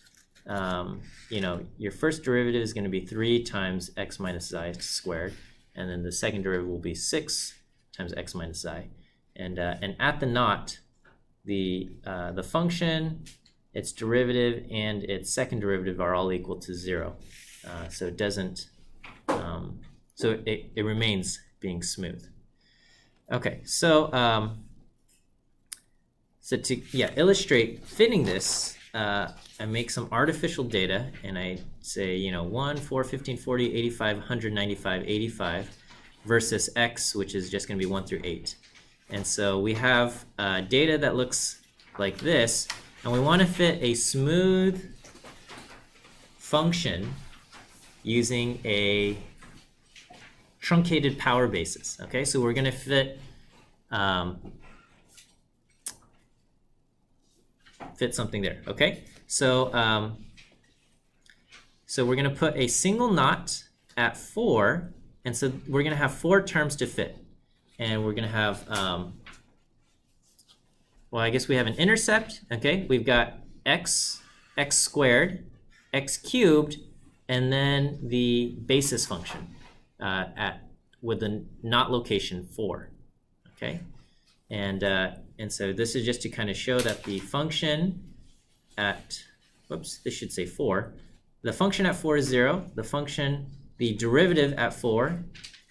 your first derivative is going to be 3 times x minus xi squared, and then the second derivative will be 6 times x minus xi. And at the knot, the function its derivative and its second derivative are all equal to 0. So it doesn't, so it remains being smooth. Okay, so to illustrate fitting this, I make some artificial data and I say 1, 4, 15, 40, 85, 195, 85 versus x, which is just going to be 1 through 8. And so we have data that looks like this, and we want to fit a smooth function using a truncated power basis. Okay, so we're going to fit something there. Okay, so so we're going to put a single knot at 4, and so we're going to have 4 terms to fit, and we're going to have well, I guess we have an intercept. Okay, we've got x squared, x cubed, and then the basis function with the knot location 4. Okay, and so this is just to kind of show that the function at, whoops, this should say 4. The function at 4 is 0. The derivative at 4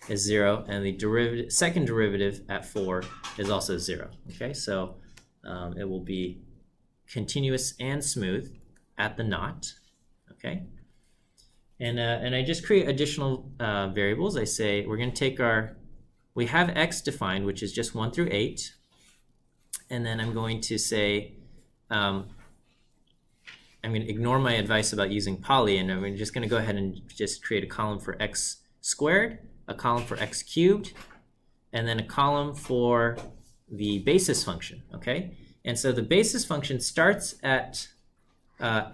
is 0, and the second derivative at 4 is also 0. Okay, so it will be continuous and smooth at the knot. Okay, and I just create additional variables. I say we're going to take we have x defined, which is just 1 through 8, and then I'm going to say I'm going to ignore my advice about using poly, and I'm just going to go ahead and just create a column for x squared, a column for x cubed, and then a column for the basis function. Okay, and so the basis function starts at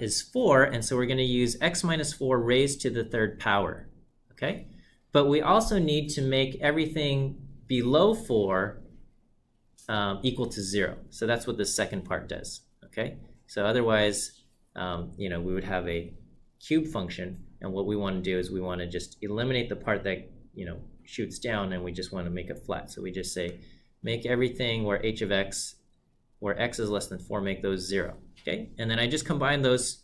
is 4, and so we're going to use x minus 4 raised to the 3rd power. Okay, but we also need to make everything below 4 equal to 0. So that's what the second part does. Okay, so otherwise we would have a cube function, and what we want to do is we want to just eliminate the part that shoots down, and we just want to make it flat. So we just say make everything where h of x, where x is less than 4, make those 0. Okay, and then I just combine those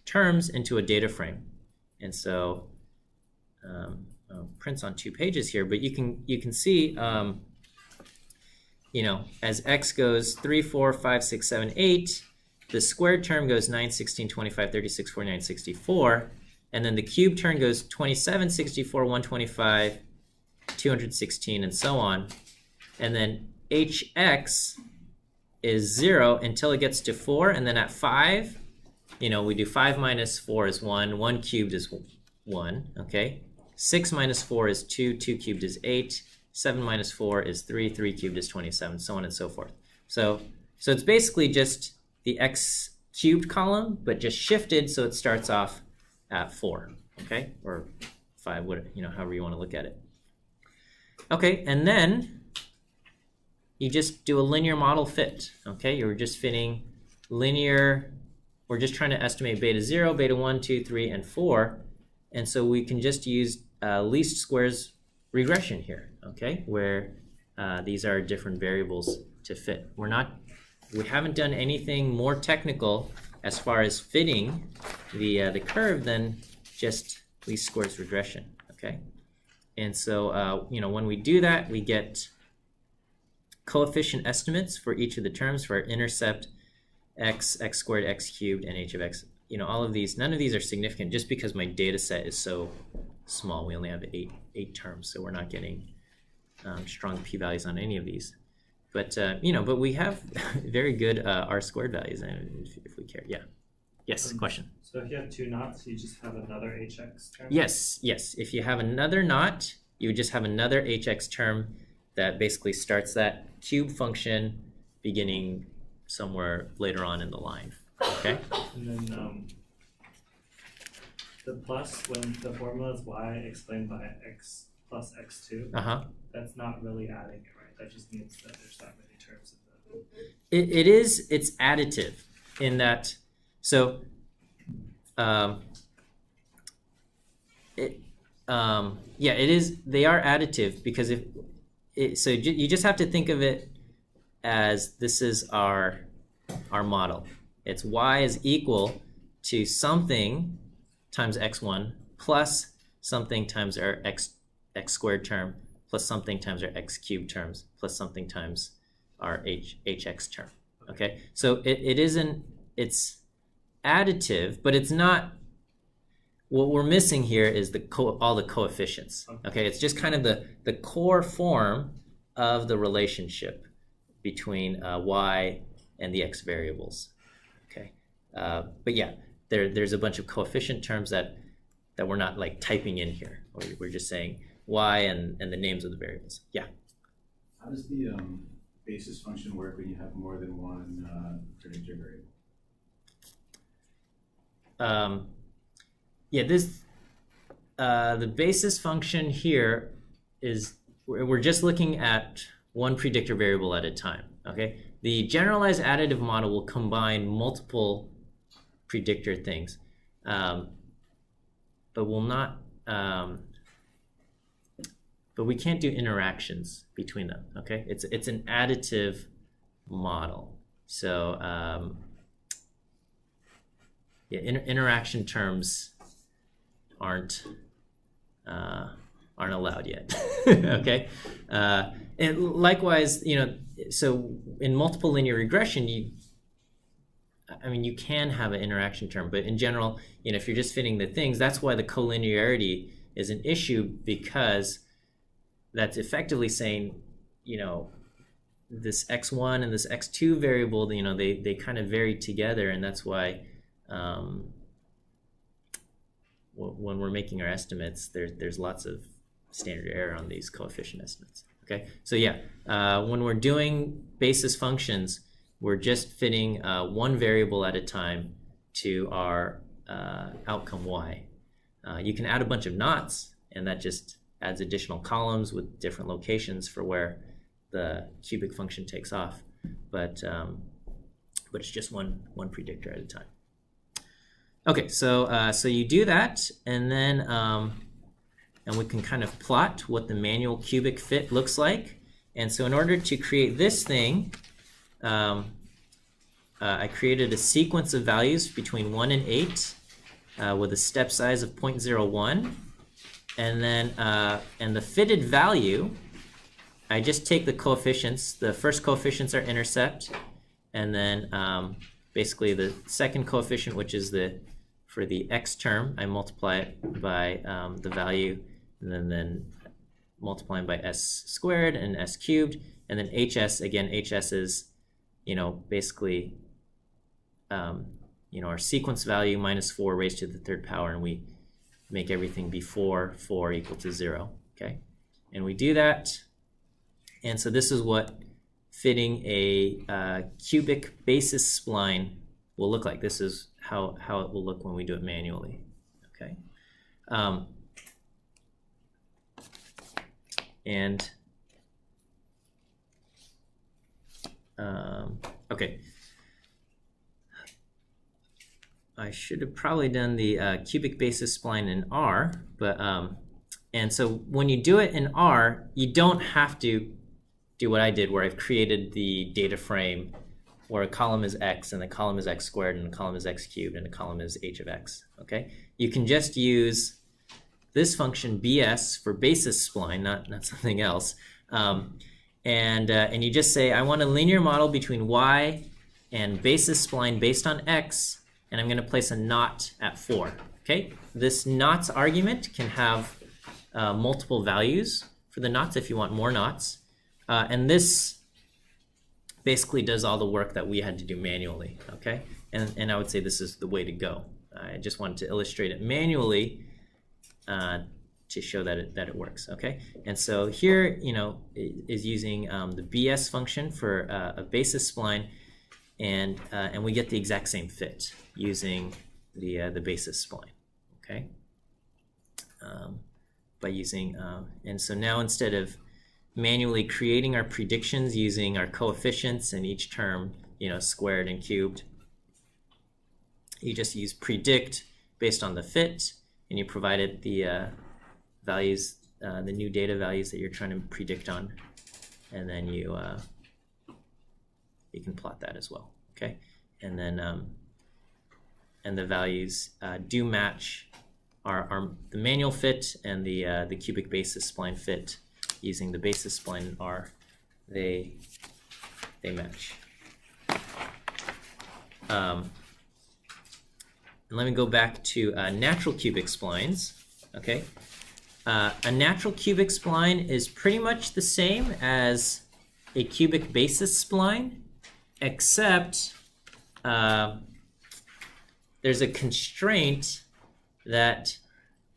terms into a data frame, and so prints on 2 pages here, but you can see as x goes 3, 4, 5, 6, 7, 8, the squared term goes 9, 16, 25, 36, 49, 64, and then the cubed term goes 27, 64, 125, 216, and so on. And then hx is 0 until it gets to 4, and then at 5, we do 5 minus 4 is 1, 1 cubed is 1, okay? 6 minus 4 is 2, 2 cubed is 8, 7 minus 4 is 3, 3 cubed is 27, so on and so forth. So it's basically just the x cubed column, but just shifted so it starts off at 4, okay? Or 5, however you want to look at it. Okay, and then you just do a linear model fit, okay? You're just fitting linear, we're just trying to estimate beta 0, beta 1, 2, 3, and 4, and so we can just use least squares regression here, okay? Where these are different variables to fit. We haven't done anything more technical as far as fitting the curve than just least squares regression, okay? And so when we do that, we get coefficient estimates for each of the terms for our intercept, x squared, x cubed, and h of x. All of these, none of these are significant just because my data set is so small. We only have eight terms, so we're not getting strong p-values on any of these. But but we have very good r squared values if we care. Yeah. Yes. Question. So if you have 2 knots, you just have another hx term? Yes. If you have another knot, you would just have another hx term that basically starts that cube function beginning somewhere later on in the line. Okay. And then the plus, when the formula is y explained by x plus x2, that's not really adding it, right? That just means that there's that many terms in the... It's additive in that, so it is, they are additive because so you just have to think of it as this is our model, It's y is equal to something times x1 plus something times our x squared term plus something times our x cubed terms plus something times our hx term. Okay, so it's additive, but it's not. What we're missing here is all the coefficients. Okay, it's just kind of the core form of the relationship between y and the x variables. Okay, but yeah, there's a bunch of coefficient terms that we're not like typing in here. We're just saying y and the names of the variables. Yeah. How does the basis function work when you have more than one predictor variable? Yeah, this the basis function here is we're just looking at one predictor variable at a time. Okay, the generalized additive model will combine multiple predictor things, but will not. But we can't do interactions between them. Okay, it's an additive model, so yeah, interaction terms aren't allowed yet. Okay, and likewise, so in multiple linear regression, you can have an interaction term, but in general, if you're just fitting the things, that's why the collinearity is an issue, because that's effectively saying, this x1 and this x2 variable, they kind of vary together, and that's why when we're making our estimates, there's lots of standard error on these coefficient estimates. Okay, so yeah, when we're doing basis functions, we're just fitting one variable at a time to our outcome y. You can add a bunch of knots, and that just adds additional columns with different locations for where the cubic function takes off, but it's just one predictor at a time. Okay, so you do that, and then and we can kind of plot what the manual cubic fit looks like. And so in order to create this thing, I created a sequence of values between 1 and 8 with a step size of 0.01, and then and the fitted value, I just take the coefficients. The first coefficients are intercept, and then basically the second coefficient, which is for the x term, I multiply it by the value, and then multiplying by s squared and s cubed, and then hs, again, hs is, basically, our sequence value minus 4 raised to the third power, and we make everything before 4 equal to 0, okay? And we do that, and so this is what fitting a cubic basis spline will look like. This is how it will look when we do it manually, okay? Okay. I should have probably done the cubic basis spline in R, but and so when you do it in R, you don't have to do what I did, where I've created the data frame where a column is x and the column is x squared and the column is x cubed and the column is h of x. Okay, you can just use this function bs for basis spline, not something else, and you just say I want a linear model between y and basis spline based on x, and I'm going to place a knot at 4. Okay, this knots argument can have multiple values for the knots if you want more knots, and this basically does all the work that we had to do manually. Okay, and I would say this is the way to go. I just wanted to illustrate it manually to show that it works. Okay, and so here is using the BS function for a basis spline, and we get the exact same fit using the basis spline. Okay, by using and so now instead of manually creating our predictions using our coefficients and each term squared and cubed, you just use predict based on the fit, and you provided the values, the new data values that you're trying to predict on, and then you can plot that as well. Okay, and then and the values do match the manual fit and the cubic basis spline fit using the basis spline R. They match. And let me go back to natural cubic splines. Okay, a natural cubic spline is pretty much the same as a cubic basis spline, except there's a constraint that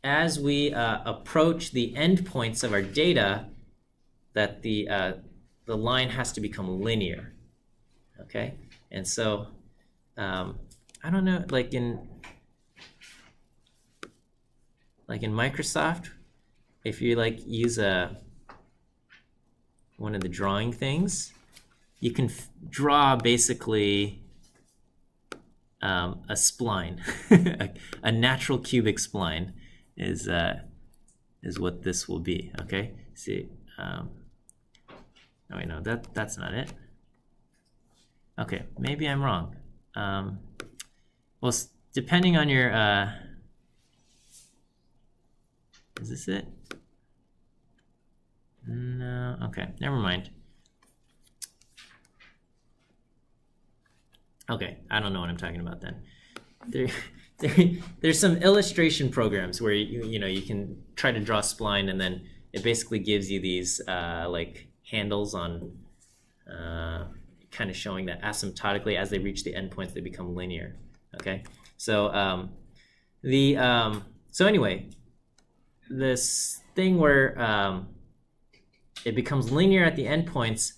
as we approach the endpoints of our data, that the line has to become linear. Okay, and so I don't know, like in Microsoft, if you use one of the drawing things, you can draw basically a spline. A natural cubic spline is what this will be. Okay, see. Oh wait, no, that's not it. Okay, maybe I'm wrong. Well, depending on your is this it? No. Okay, never mind. Okay, I don't know what I'm talking about then. There's some illustration programs where you can try to draw a spline, and then it basically gives you these like handles on kind of showing that asymptotically as they reach the endpoints they become linear. Okay, so so anyway, this thing where it becomes linear at the endpoints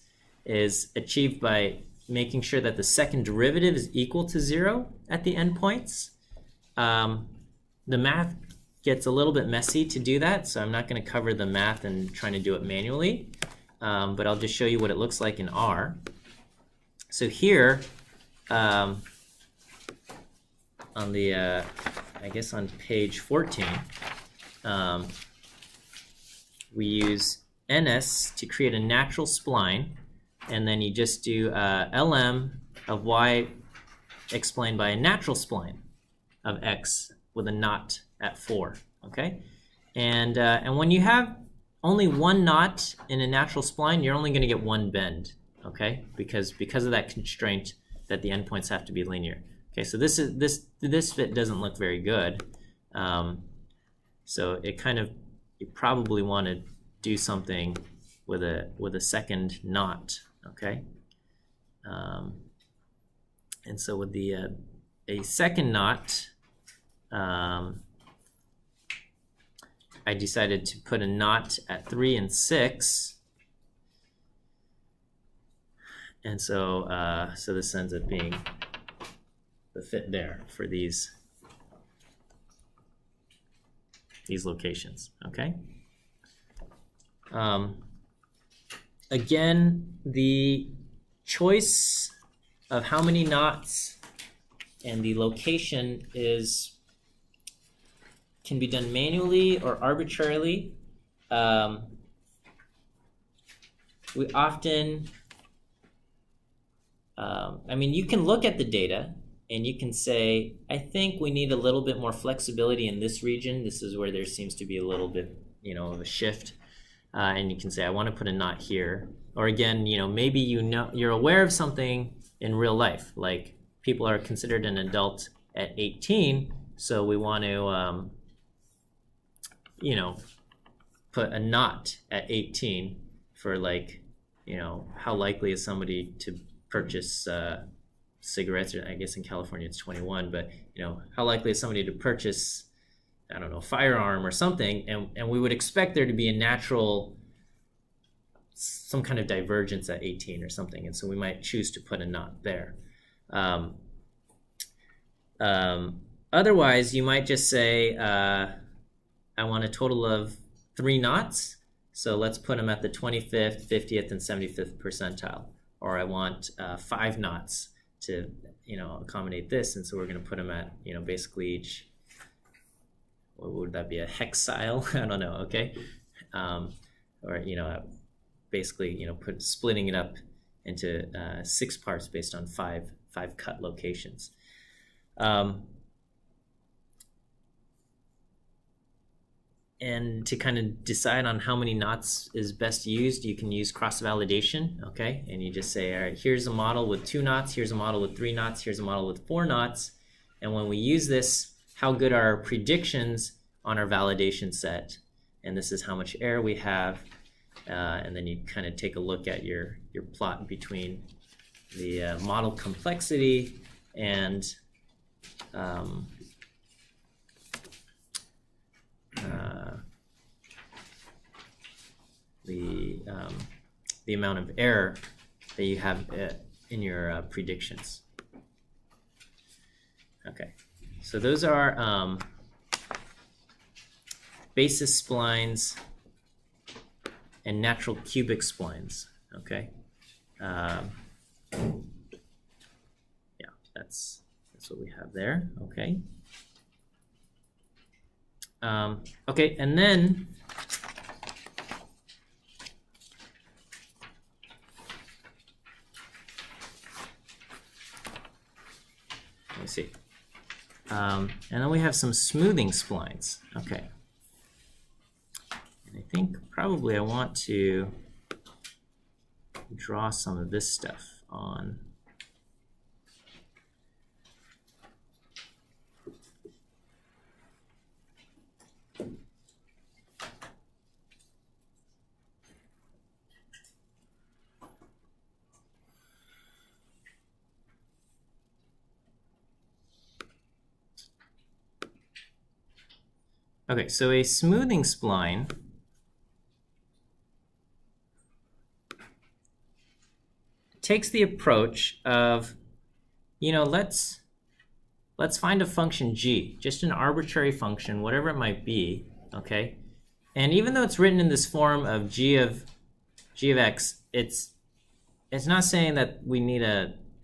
is achieved by making sure that the second derivative is equal to 0 at the endpoints. The math gets a little bit messy to do that, so I'm not going to cover the math and trying to do it manually, but I'll just show you what it looks like in R. So here, on the, I guess on page 14, we use NS to create a natural spline, and then you just do LM of Y explained by a natural spline of X with a knot at 4, okay? And when you have only one knot in a natural spline, you're only going to get one bend, okay? Because of that constraint that the endpoints have to be linear. Okay, so this fit doesn't look very good. So you probably want to do something with a second knot, okay? And so with a second knot, I decided to put a knot at 3 and 6, and so so this ends up being the fit there for these locations. Okay. Again, the choice of how many knots and the location can be done manually or arbitrarily. We often, I mean, you can look at the data and you can say, I think we need a little bit more flexibility in this region. This is where there seems to be a little bit, of a shift. And you can say, I want to put a knot here. Or again, maybe you're aware of something in real life, like people are considered an adult at 18, so we want to, put a knot at 18 for how likely is somebody to purchase cigarettes, or I guess in California it's 21, but how likely is somebody to purchase, I don't know, firearm or something, and we would expect there to be a natural, some kind of divergence at 18 or something, and so we might choose to put a knot there. Otherwise, you might just say, I want a total of 3 knots, so let's put them at the 25th, 50th, and 75th percentile. Or I want 5 knots to, accommodate this, and so we're going to put them at, basically each, what would that be, a hexile? I don't know, okay? Or, basically, splitting it up into 6 parts based on 5 cut locations. And to kind of decide on how many knots is best used, you can use cross-validation, okay? And you just say, all right, here's a model with 2 knots, here's a model with 3 knots, here's a model with 4 knots. And when we use this, how good are our predictions on our validation set? And this is how much error we have. And then you kind of take a look at your plot between the model complexity and the amount of error that you have in your predictions. Okay, so those are basis splines and natural cubic splines. Okay, yeah, that's what we have there. Okay. Okay, and then let me see. And then we have some smoothing splines. Okay. And I think probably I want to draw some of this stuff on. Okay, so a smoothing spline takes the approach of, you know, let's find a function g, just an arbitrary function, whatever it might be, okay? And even though it's written in this form of g of x, it's not saying that we need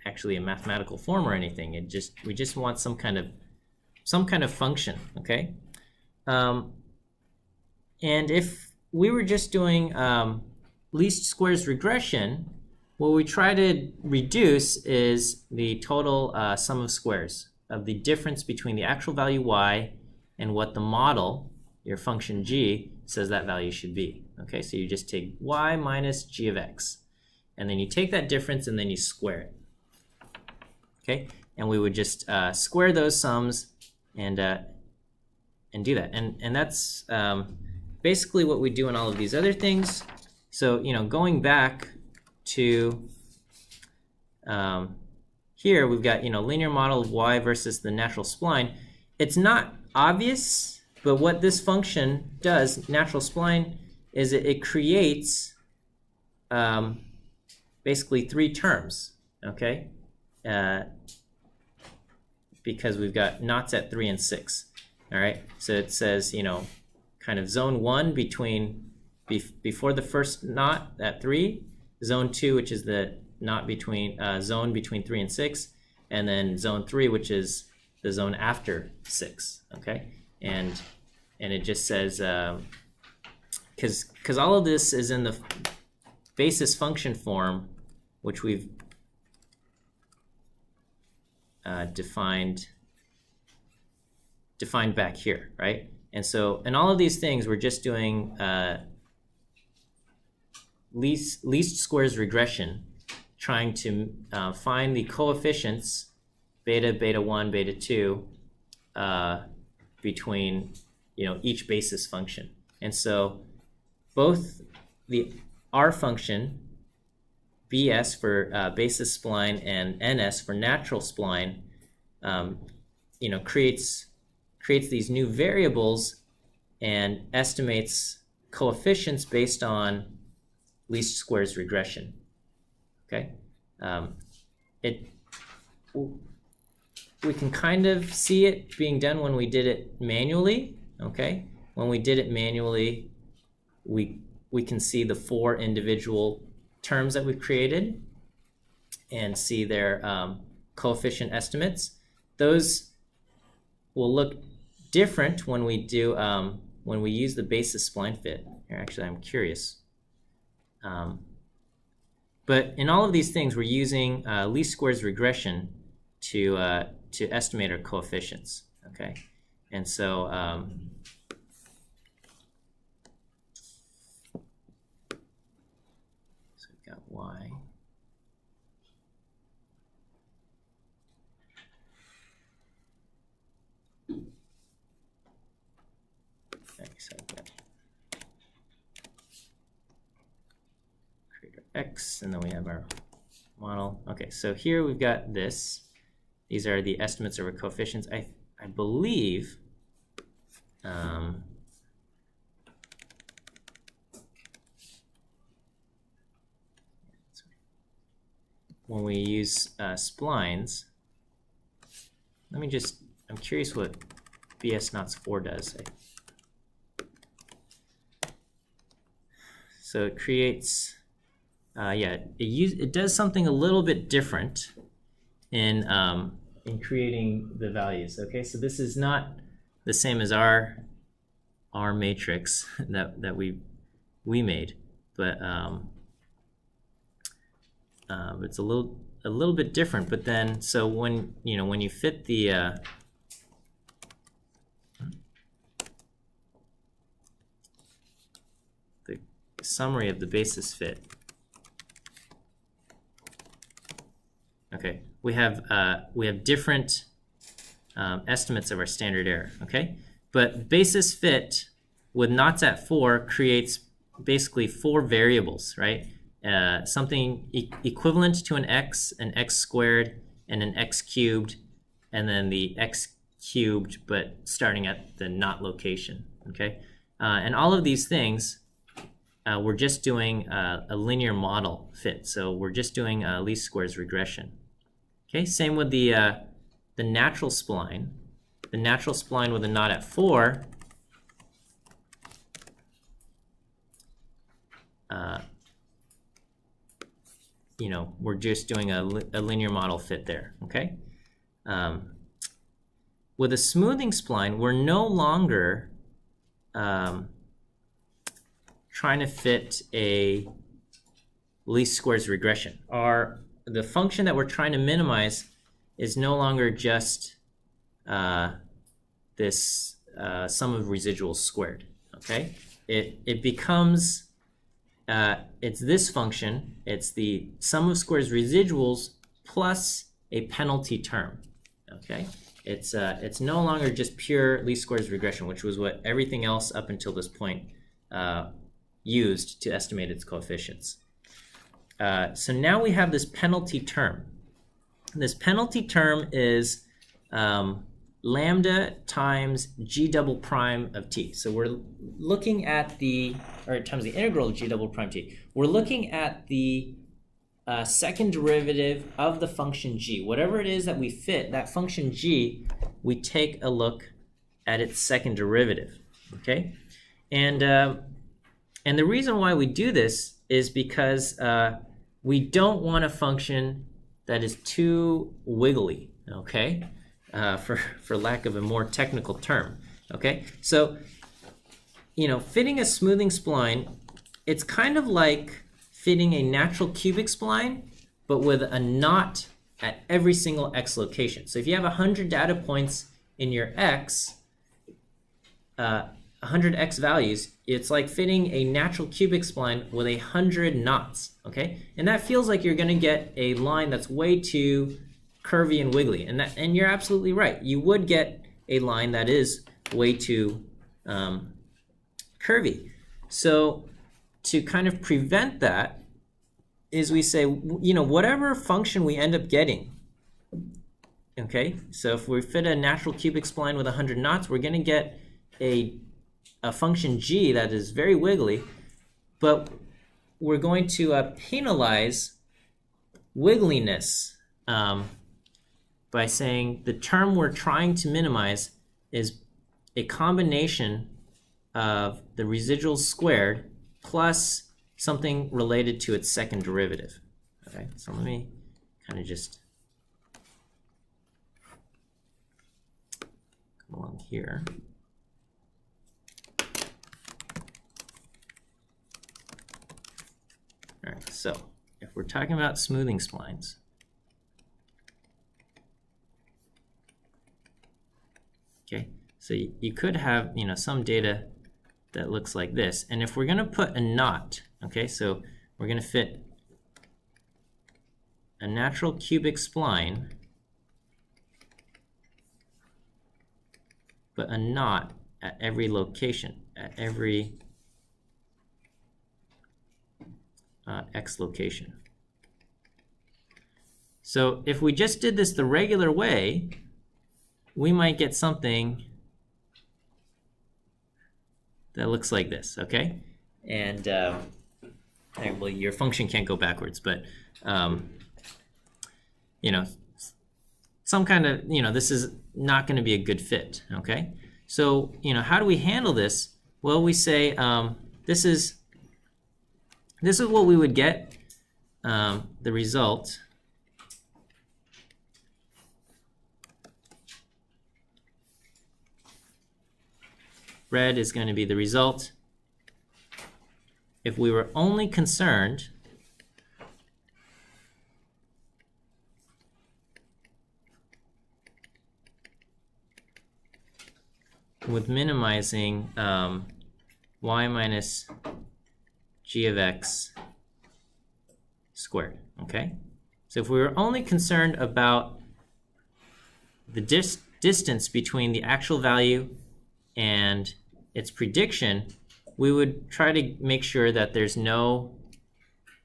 actually a mathematical form or anything. We just want some kind of function, okay? And if we were just doing least squares regression, what we try to reduce is the total sum of squares of the difference between the actual value y and what the model, your function g, says that value should be. Okay, so you just take y minus g of x, and then you take that difference and then you square it. Okay, and we would just square those sums and do that, and that's basically what we do in all of these other things. So, you know, going back to here, we've got, you know, linear model of y versus the natural spline. It's not obvious, but what this function does, natural spline, is it creates basically 3 terms, okay? Because we've got knots at 3 and 6. All right, so it says, you know, kind of zone 1 before the first knot at 3, zone 2, which is the knot between zone between 3 and 6, and then zone 3, which is the zone after 6. Okay, and it just says because all of this is in the basis function form, which we've defined back here, right? And so in all of these things, we're just doing least squares regression, trying to find the coefficients beta, beta 1, beta 2 between, you know, each basis function. And so both the R function, BS for basis spline and NS for natural spline, you know, creates these new variables and estimates coefficients based on least squares regression. Okay, we can kind of see it being done when we did it manually. Okay, when we did it manually, we can see the 4 individual terms that we've created and see their coefficient estimates. Those will look different when we do when we use the basis spline fit. Here, actually, I'm curious. But in all of these things, we're using least squares regression to estimate our coefficients. Okay, and so so we've got y. Okay, so I've got create our x, and then we have our model. Okay, so here we've got this. These are the estimates of our coefficients. I believe when we use splines, let me just, I'm curious what BS knots 4 does. So it creates, yeah, it does something a little bit different in creating the values. Okay, so this is not the same as our matrix that we made, but it's a little bit different. But then, so when you fit the summary of the basis fit. Okay, we have different estimates of our standard error. Okay, but basis fit with knots at 4 creates basically 4 variables, right? Something equivalent to an x squared, and an x cubed, and then the x cubed, but starting at the knot location. Okay, and all of these things. We're just doing a linear model fit, so we're just doing least squares regression. Okay, same with the natural spline. The natural spline with a knot at 4, we're just doing a linear model fit there. Okay, with a smoothing spline, we're no longer trying to fit a least squares regression. The function that we're trying to minimize is no longer just this sum of residuals squared. Okay, it becomes it's this function. It's the sum of squares residuals plus a penalty term. Okay, it's no longer just pure least squares regression, which was what everything else up until this point used to estimate its coefficients. So now we have this penalty term. This penalty term is lambda times g double prime of t. So we're looking at times the integral of g double prime t. We're looking at the second derivative of the function g. Whatever it is that we fit, that function g, we take a look at its second derivative. Okay, and the reason why we do this is because we don't want a function that is too wiggly, okay? For lack of a more technical term, okay? So, fitting a smoothing spline, it's kind of like fitting a natural cubic spline, but with a knot at every single x location. So if you have 100 data points in your x, 100 x values, it's like fitting a natural cubic spline with 100 knots, okay? And that feels like you're gonna get a line that's way too curvy and wiggly, and you're absolutely right. You would get a line that is way too curvy. So to kind of prevent that is we say, whatever function we end up getting, okay? So if we fit a natural cubic spline with 100 knots, we're gonna get a function g that is very wiggly, but we're going to penalize wiggliness by saying the term we're trying to minimize is a combination of the residuals squared plus something related to its second derivative. Okay, so let me kind of just come along here. All right, so if we're talking about smoothing splines, Okay, so you could have, you know, some data that looks like this. And if we're going to put a knot, okay, so we're going to fit a natural cubic spline, but a knot at every location, at every x location. So if we just did this the regular way, we might get something that looks like this, okay? And well, your function can't go backwards, but you know, some kind of, you know, this is not going to be a good fit, okay? So, you know, how do we handle this? Well, we say this is what we would get, the result. Red is going to be the result if we were only concerned with minimizing y minus g of x squared, okay? So if we were only concerned about the distance between the actual value and its prediction, we would try to make sure that there's no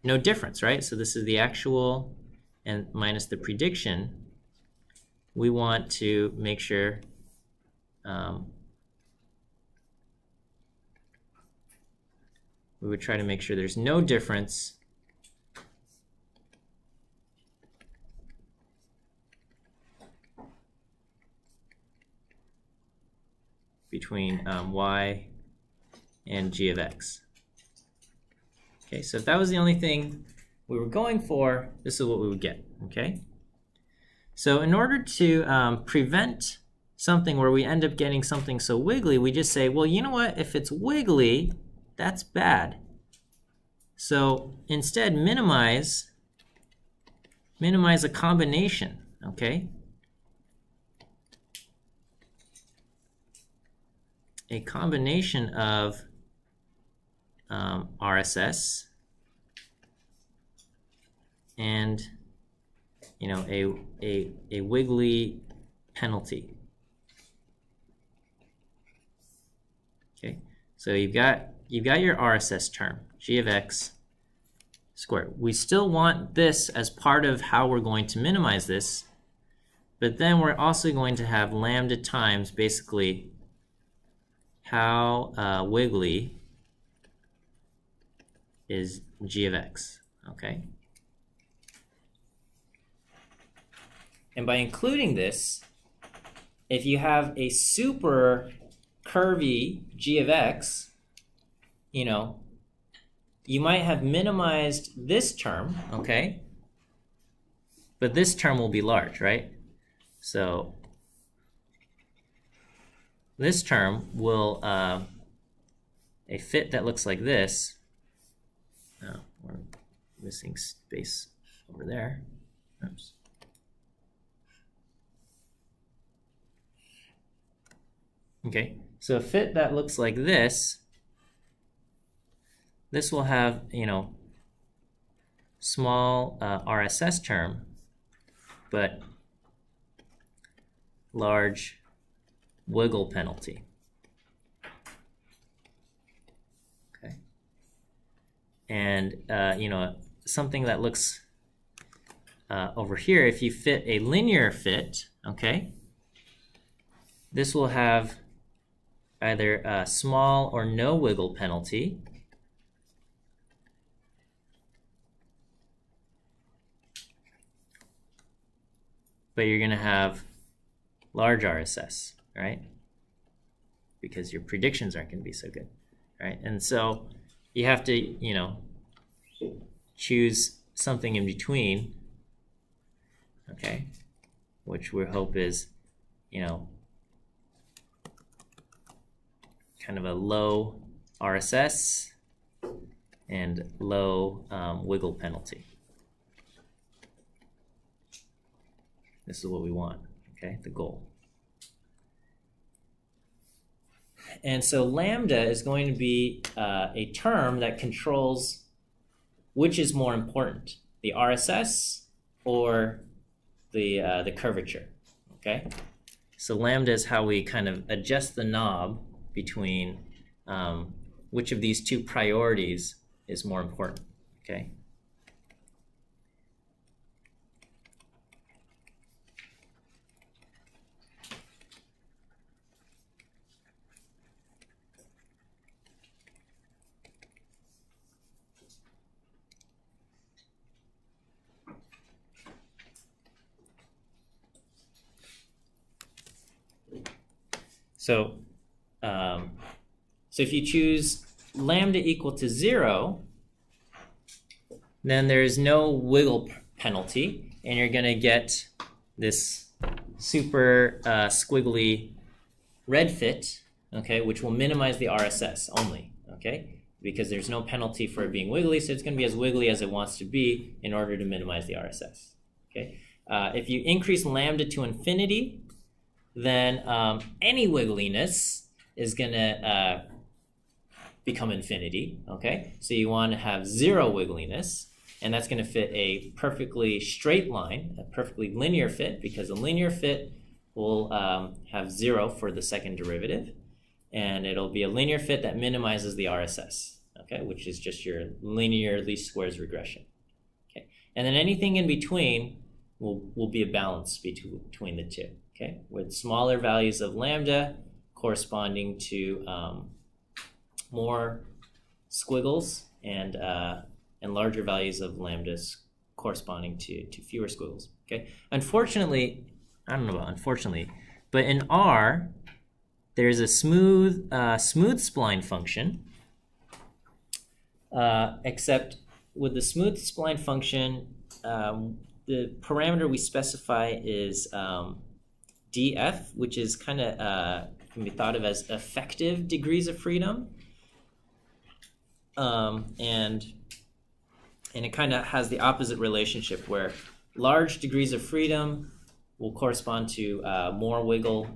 difference, right? So this is the actual and minus the prediction. We want to make sure we would try to make sure there's no difference between y and g of x. Okay, so if that was the only thing we were going for, this is what we would get, okay? So in order to prevent something where we end up getting something so wiggly, we just say, well, you know what? If it's wiggly, that's bad. So instead, minimize a combination, okay? A combination of RSS and, you know, a wiggly penalty. Okay, so you've got your RSS term, g of x squared. We still want this as part of how we're going to minimize this, but then we're also going to have lambda times basically how wiggly is g of x, okay? And by including this, if you have a super curvy g of x, you know, you might have minimized this term, okay? But this term will be large, right? So this term will, a fit that looks like this, oh, we're missing space over there, oops. Okay, so a fit that looks like this will have, you know, small RSS term, but large wiggle penalty. Okay, and you know, something that looks over here, if you fit a linear fit, okay, this will have either a small or no wiggle penalty. But you're going to have large RSS, right? Because your predictions aren't going to be so good, right? And so you have to, you know, choose something in between, okay? Which we hope is, you know, kind of a low RSS and low wiggle penalty. This is what we want, okay, the goal. And so lambda is going to be a term that controls which is more important, the RSS or the curvature, okay? So lambda is how we kind of adjust the knob between which of these two priorities is more important, okay? So, so if you choose lambda equal to 0, then there is no wiggle penalty, and you're going to get this super squiggly red fit, okay, which will minimize the RSS only, okay, because there's no penalty for it being wiggly, so it's going to be as wiggly as it wants to be in order to minimize the RSS, okay. If you increase lambda to infinity, then any wiggliness is going to become infinity, okay? So you want to have 0 wiggliness, and that's going to fit a perfectly straight line, a perfectly linear fit, because a linear fit will have 0 for the second derivative, and it'll be a linear fit that minimizes the RSS, okay, which is just your linear least squares regression, okay? And then anything in between will be a balance between the two, okay, with smaller values of lambda corresponding to more squiggles and larger values of lambdas corresponding to fewer squiggles, okay. Unfortunately, I don't know about unfortunately, but in R, there's a smooth spline function, except with the smooth spline function, the parameter we specify is df, which is kind of can be thought of as effective degrees of freedom, and it kind of has the opposite relationship where large degrees of freedom will correspond to more wiggle,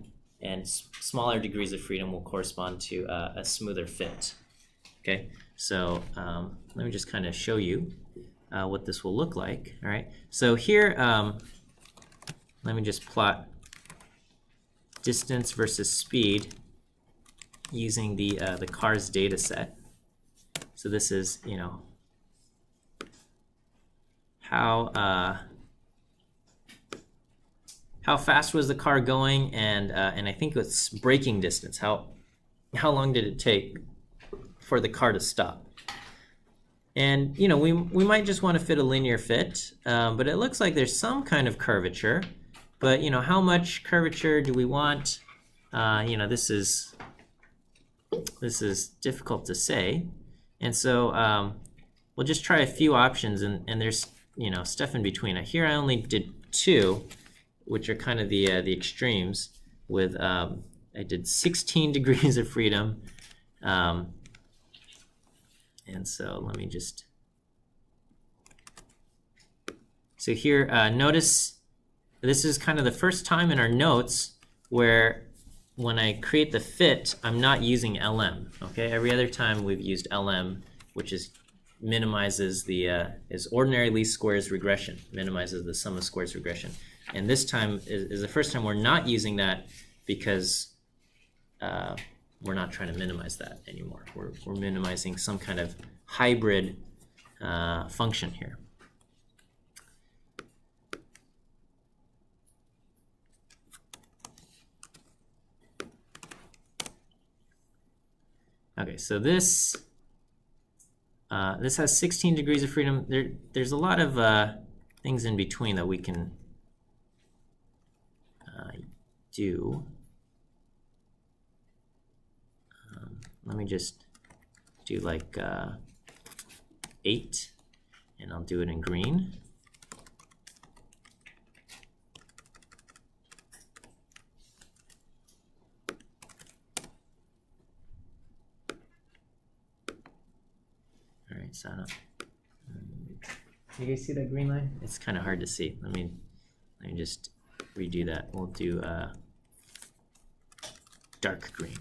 and smaller degrees of freedom will correspond to a smoother fit. Okay, so let me just kind of show you what this will look like. All right, so here, let me just plot distance versus speed using the car's data set. So this is, you know, how fast was the car going, and I think it's braking distance. How long did it take for the car to stop? And you know, we might just want to fit a linear fit, but it looks like there's some kind of curvature. But you know, how much curvature do we want? You know, this is difficult to say, and so we'll just try a few options, and there's, you know, stuff in between. Here I only did 2, which are kind of the extremes. With I did 16 degrees of freedom, and so let me just. So here, notice this is kind of the first time in our notes where when I create the fit, I'm not using LM. Okay, every other time we've used LM, which is minimizes the is ordinary least squares regression, minimizes the sum of squares regression. And this time is the first time we're not using that because we're not trying to minimize that anymore. We're minimizing some kind of hybrid function here. Okay, so this has 16 degrees of freedom. There's a lot of things in between that we can do. Let me just do like 8, and I'll do it in green. All right, so you guys see that green line? It's kind of hard to see. Let me just redo that. We'll do dark green.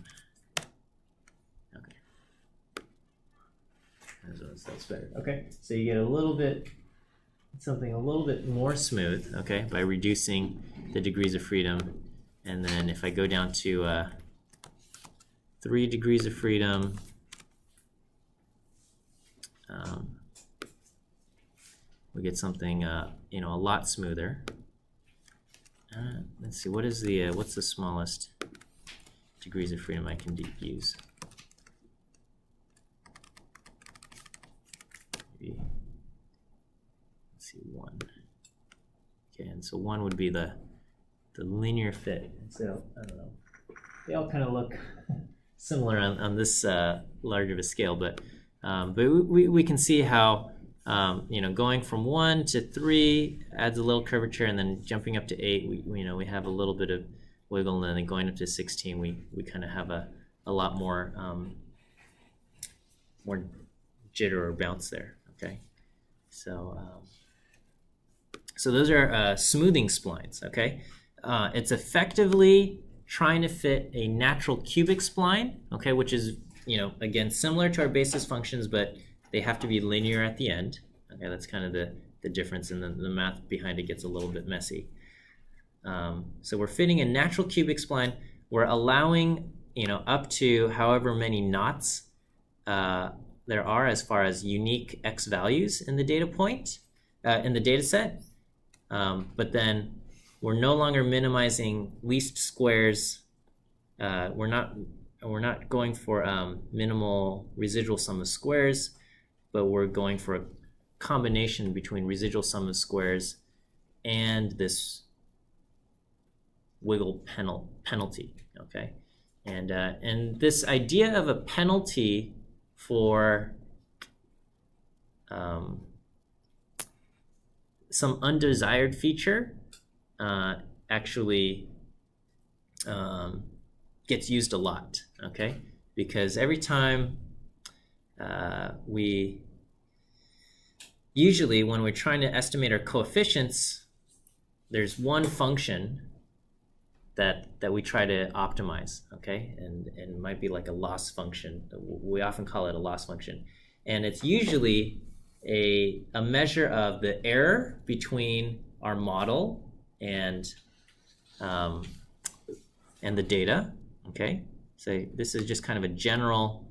That's better. Okay, so you get a little bit, something a little bit more smooth, okay, by reducing the degrees of freedom. And then if I go down to 3 degrees of freedom, we get something, you know, a lot smoother. Let's see, what is the what's the smallest degrees of freedom I can use? Maybe, let's see, 1. Okay, and so 1 would be the linear fit. So I don't know. They all kind of look similar on this large of a scale, but we can see how you know, going from 1 to 3 adds a little curvature, and then jumping up to 8, we have a little bit of wiggle, and then going up to 16, we kind of have a lot more more jitter or bounce there. Okay, so so those are smoothing splines. Okay, it's effectively trying to fit a natural cubic spline. Okay, which is, you know, again, similar to our basis functions, but they have to be linear at the end. Okay, that's kind of the difference, and the math behind it gets a little bit messy. So we're fitting a natural cubic spline. We're allowing, you know, up to however many knots there are as far as unique x values in the data point, in the data set. But then we're no longer minimizing least squares. We're not going for minimal residual sum of squares, but we're going for a combination between residual sum of squares and this wiggle penalty. Okay, and this idea of a penalty for some undesired feature actually gets used a lot. Okay, because every time usually when we're trying to estimate our coefficients, there's one function that we try to optimize, okay, and it might be like a loss function. We often call it a loss function, and it's usually a measure of the error between our model and the data. Okay, so this is just kind of a general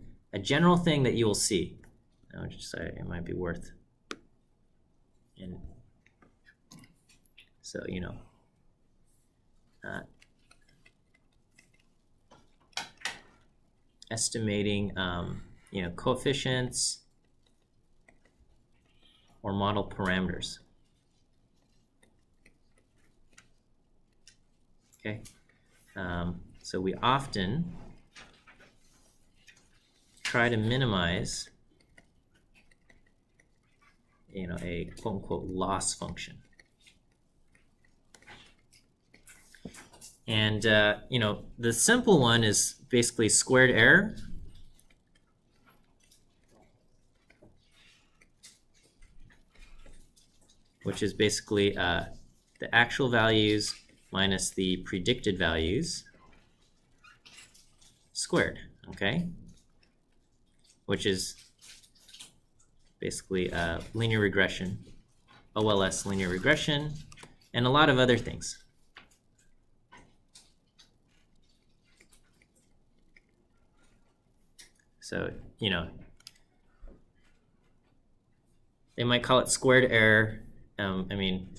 thing that you will see. I'll just say it might be worth. And so, you know, estimating, you know, coefficients or model parameters. Okay, so we often try to minimize, you know, a quote-unquote loss function. And, you know, the simple one is basically squared error. Which is basically the actual values minus the predicted values squared, okay? Which is basically linear regression, OLS linear regression, and a lot of other things. So, you know, they might call it squared error. I mean,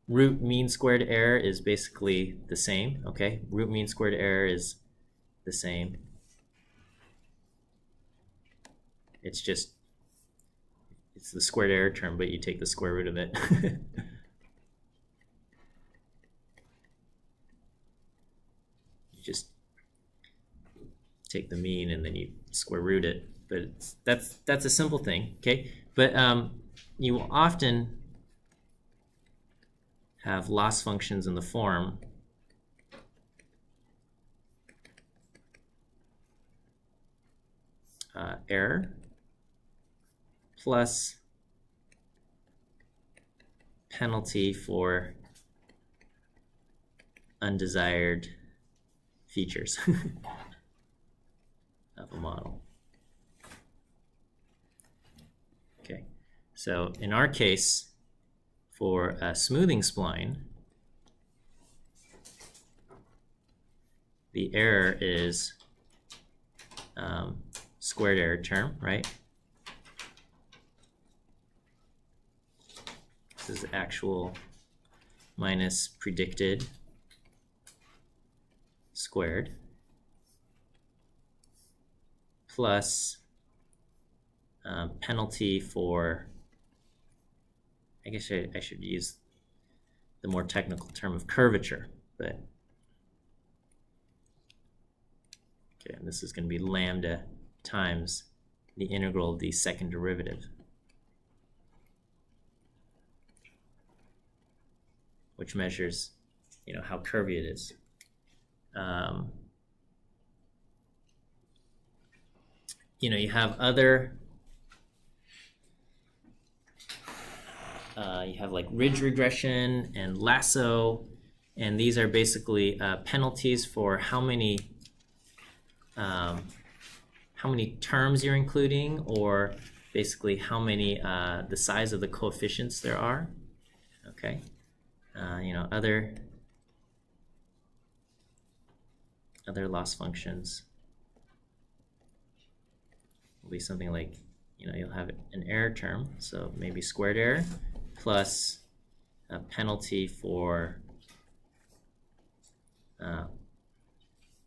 root mean squared error is basically the same, okay? Root mean squared error is the same. It's just, it's the squared error term, but you take the square root of it. You just take the mean and then you square root it. But that's a simple thing, okay? But you will often have loss functions in the form error plus penalty for undesired features of a model. So in our case, for a smoothing spline, the error is squared error term, right? This is actual minus predicted squared plus penalty for, I guess I should use the more technical term of curvature, but okay, and this is going to be lambda times the integral of the second derivative, which measures, how curvy it is. You have other, you have like ridge regression and lasso, and these are basically penalties for how many terms you're including, or basically how many the size of the coefficients there are. Okay, other loss functions will be something like, you'll have an error term, so maybe squared error plus a penalty for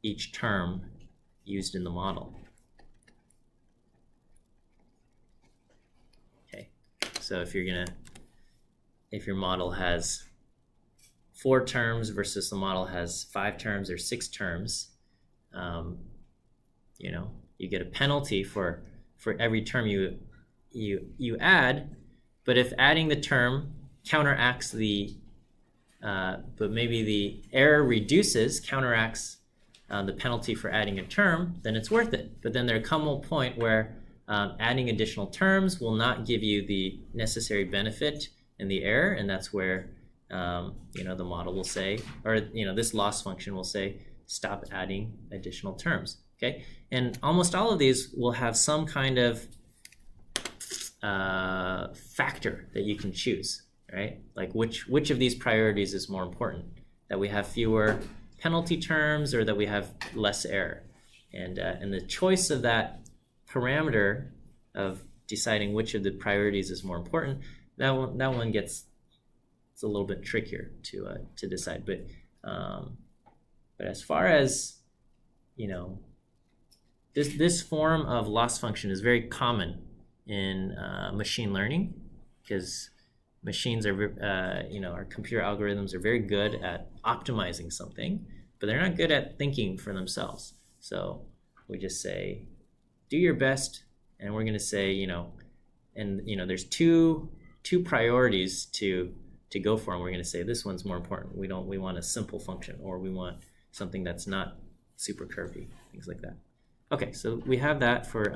each term used in the model. Okay, so if your model has 4 terms versus the model has 5 terms or 6 terms, you get a penalty for every term you add. But if adding the term counteracts but maybe the error counteracts the penalty for adding a term, then it's worth it. But then there comes a point where adding additional terms will not give you the necessary benefit in the error, and that's where the model will say, or this loss function will say, stop adding additional terms. Okay, and almost all of these will have some kind of factor that you can choose, right? Like which of these priorities is more important? That we have fewer penalty terms, or that we have less error? And the choice of that parameter of deciding which of the priorities is more important, that one gets, it's a little bit trickier to decide. But as far as this form of loss function is very common in machine learning, because machines are, our computer algorithms are very good at optimizing something, but they're not good at thinking for themselves. So we just say, do your best, and we're going to say, there's two priorities to go for, and we're going to say this one's more important. We want a simple function, or we want something that's not super curvy, things like that. Okay, so we have that for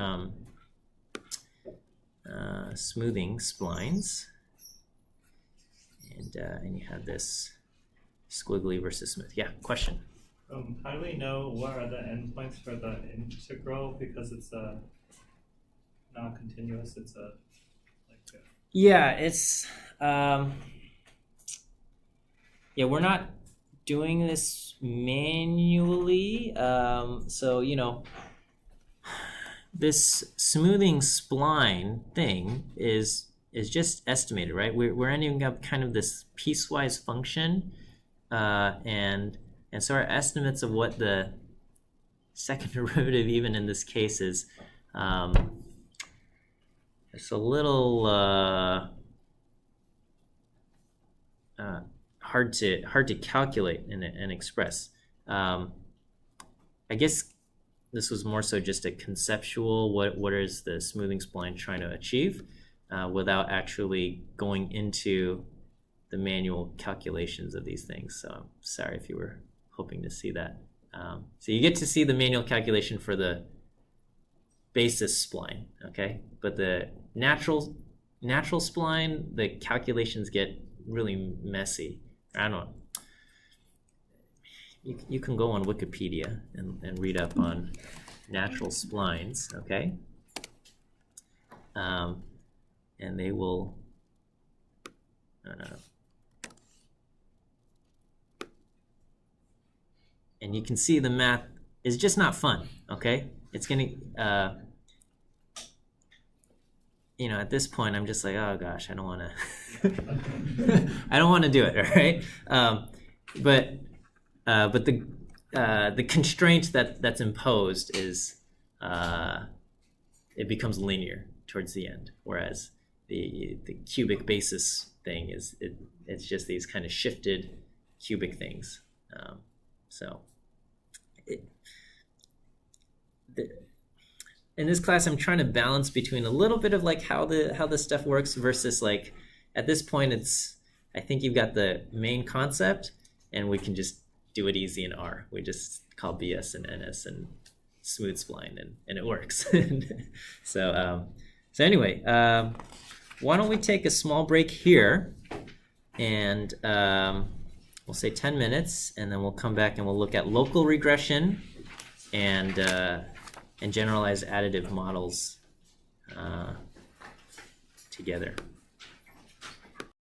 smoothing splines, and you have this squiggly versus smooth. Yeah, question. How do we know what are the endpoints for the integral, because it's not continuous? It's yeah, it's we're not doing this manually, so this smoothing spline thing is just estimated, right? We're ending up kind of this piecewise function, and so our estimates of what the second derivative, even in this case, is, it's a little hard to calculate and express. I guess this was more so just a conceptual, what is the smoothing spline trying to achieve, without actually going into the manual calculations of these things. So I'm sorry if you were hoping to see that. So you get to see the manual calculation for the basis spline, okay? But the natural spline, the calculations get really messy. I don't know. You can go on Wikipedia and read up on natural splines, okay? and they will and you can see the math is just not fun, okay? It's gonna, you know, at this point, I'm just like, oh gosh, I don't want to, I don't want to do it, all right? But the constraint that's imposed is it becomes linear towards the end, whereas the cubic basis thing is it's just these kind of shifted cubic things. In this class, I'm trying to balance between a little bit of like how this stuff works versus like at this point I think you've got the main concept and we can just do it easy in R. We just call BS and NS and smooth spline and it works. So anyway, why don't we take a small break here and we'll say 10 minutes and then we'll come back and we'll look at local regression and generalized additive models together.